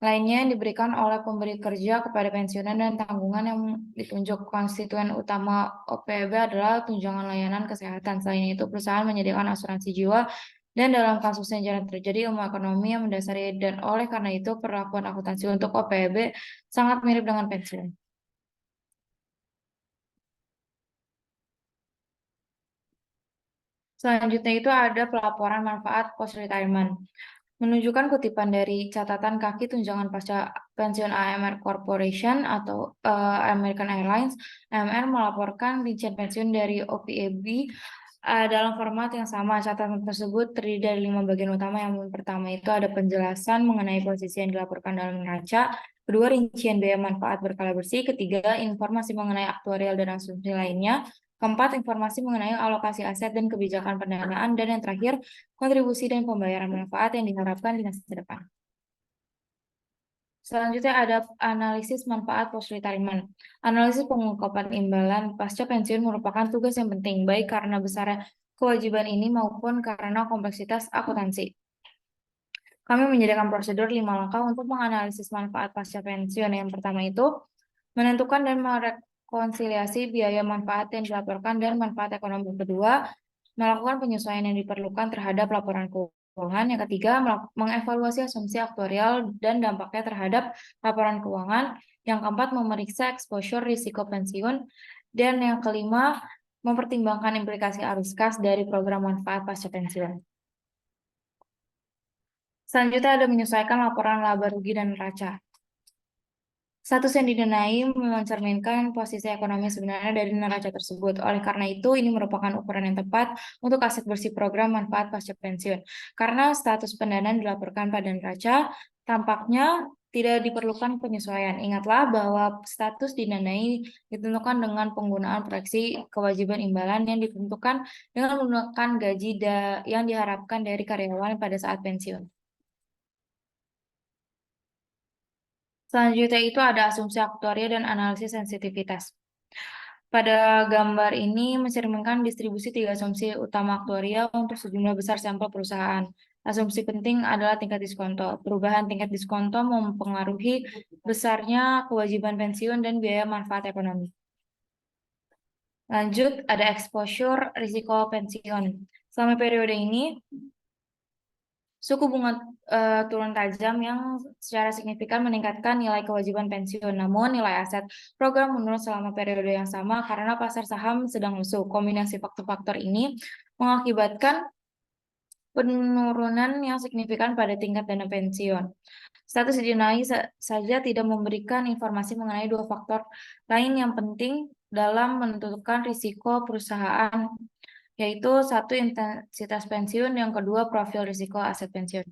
lainnya yang diberikan oleh pemberi kerja kepada pensiunan dan tanggungan yang ditunjuk. Konstituen utama OPEB adalah tunjangan layanan kesehatan. Selain itu, perusahaan menyediakan asuransi jiwa dan dalam kasusnya jarang terjadi ilmu ekonomi yang mendasari dan oleh karena itu perlakuan akuntansi untuk OPEB sangat mirip dengan pensiun. Selanjutnya itu ada pelaporan manfaat post retirement. Menunjukkan kutipan dari catatan kaki tunjangan pasca pensiun AMR Corporation atau American Airlines, AMR melaporkan rincian pensiun dari OPEB dalam format yang sama. Catatan tersebut terdiri dari 5 bagian utama. Yang pertama itu ada penjelasan mengenai posisi yang dilaporkan dalam neraca, kedua rincian biaya manfaat berkala bersih, ketiga informasi mengenai aktuarial dan asumsi lainnya, keempat, informasi mengenai alokasi aset dan kebijakan pendanaan, dan yang terakhir, kontribusi dan pembayaran manfaat yang diharapkan di masa depan. Selanjutnya ada analisis manfaat post retirement. Analisis pengungkapan imbalan pasca pensiun merupakan tugas yang penting, baik karena besarnya kewajiban ini maupun karena kompleksitas akuntansi. Kami menyediakan prosedur 5 langkah untuk menganalisis manfaat pasca pensiun. Yang pertama itu, menentukan dan konsiliasi biaya manfaat yang dilaporkan dan manfaat ekonomi. Kedua, melakukan penyesuaian yang diperlukan terhadap laporan keuangan. Yang ketiga, mengevaluasi asumsi aktuarial dan dampaknya terhadap laporan keuangan. Yang keempat, memeriksa exposure risiko pensiun. Dan yang kelima, mempertimbangkan implikasi arus kas dari program manfaat pasca pensiun. Selanjutnya ada menyesuaikan laporan laba rugi dan neraca. Status yang didanai mencerminkan posisi ekonomi sebenarnya dari neraca tersebut. Oleh karena itu, ini merupakan ukuran yang tepat untuk aset bersih program manfaat pasca pensiun. Karena status pendanaan dilaporkan pada neraca, tampaknya tidak diperlukan penyesuaian. Ingatlah bahwa status didanai ditentukan dengan penggunaan proyeksi kewajiban imbalan yang ditentukan dengan menggunakan gaji yang diharapkan dari karyawan pada saat pensiun. Selanjutnya itu ada asumsi aktuaria dan analisis sensitivitas. Pada gambar ini mencerminkan distribusi 3 asumsi utama aktuaria untuk sejumlah besar sampel perusahaan. Asumsi penting adalah tingkat diskonto. Perubahan tingkat diskonto mempengaruhi besarnya kewajiban pensiun dan biaya manfaat ekonomi. Lanjut, ada exposure risiko pensiun. Selama periode ini, suku bunga turun tajam yang secara signifikan meningkatkan nilai kewajiban pensiun. Namun nilai aset program menurun selama periode yang sama karena pasar saham sedang lesu. Kombinasi faktor-faktor ini mengakibatkan penurunan yang signifikan pada tingkat dana pensiun. Status dinai saja tidak memberikan informasi mengenai 2 faktor lain yang penting dalam menentukan risiko perusahaan, yaitu 1 intensitas pensiun, yang kedua profil risiko aset pensiun.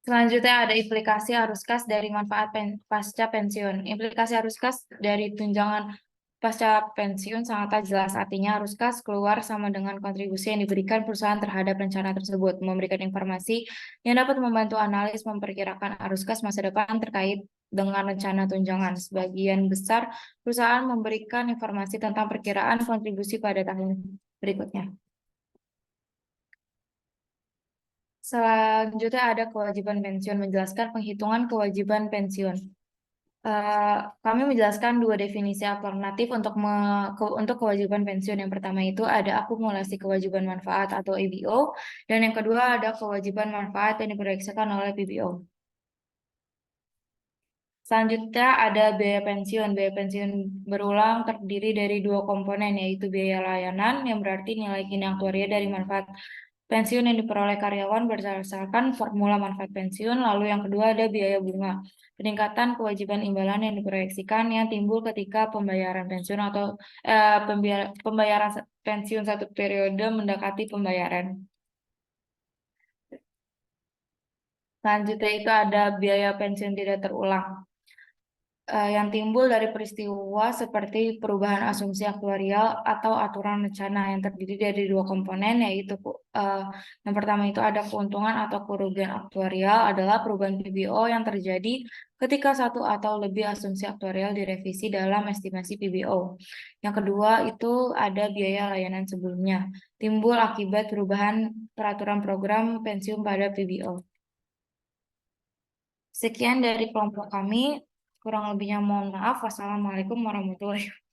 Selanjutnya ada implikasi arus kas dari manfaat pasca pensiun. Implikasi arus kas dari tunjangan pasca pensiun sangatlah jelas. Artinya arus kas keluar sama dengan kontribusi yang diberikan perusahaan terhadap rencana tersebut. Memberikan informasi yang dapat membantu analis memperkirakan arus kas masa depan terkait dengan rencana tunjangan. Sebagian besar perusahaan memberikan informasi tentang perkiraan kontribusi pada tahun berikutnya. Selanjutnya ada kewajiban pensiun, menjelaskan penghitungan kewajiban pensiun. Kami menjelaskan 2 definisi alternatif untuk kewajiban pensiun. Yang pertama itu ada akumulasi kewajiban manfaat atau ABO, dan yang kedua ada kewajiban manfaat yang diproyeksikan oleh PBO. Selanjutnya ada biaya pensiun. Biaya pensiun berulang terdiri dari 2 komponen, yaitu biaya layanan yang berarti nilai kini aktuaria dari manfaat pensiun yang diperoleh karyawan berdasarkan formula manfaat pensiun. Lalu yang kedua ada biaya bunga, peningkatan kewajiban imbalan yang diproyeksikan yang timbul ketika pembayaran pensiun atau pembayaran pensiun satu periode mendekati pembayaran. Selanjutnya itu ada biaya pensiun tidak terulang, yang timbul dari peristiwa seperti perubahan asumsi aktuarial atau aturan rencana, yang terdiri dari 2 komponen, yaitu yang pertama itu ada keuntungan atau kerugian aktuarial adalah perubahan PBO yang terjadi ketika 1 atau lebih asumsi aktuarial direvisi dalam estimasi PBO. Yang kedua itu ada biaya layanan sebelumnya, timbul akibat perubahan peraturan program pensiun pada PBO. Sekian dari kelompok kami. Kurang lebihnya mohon maaf. Wassalamualaikum warahmatullahi wabarakatuh.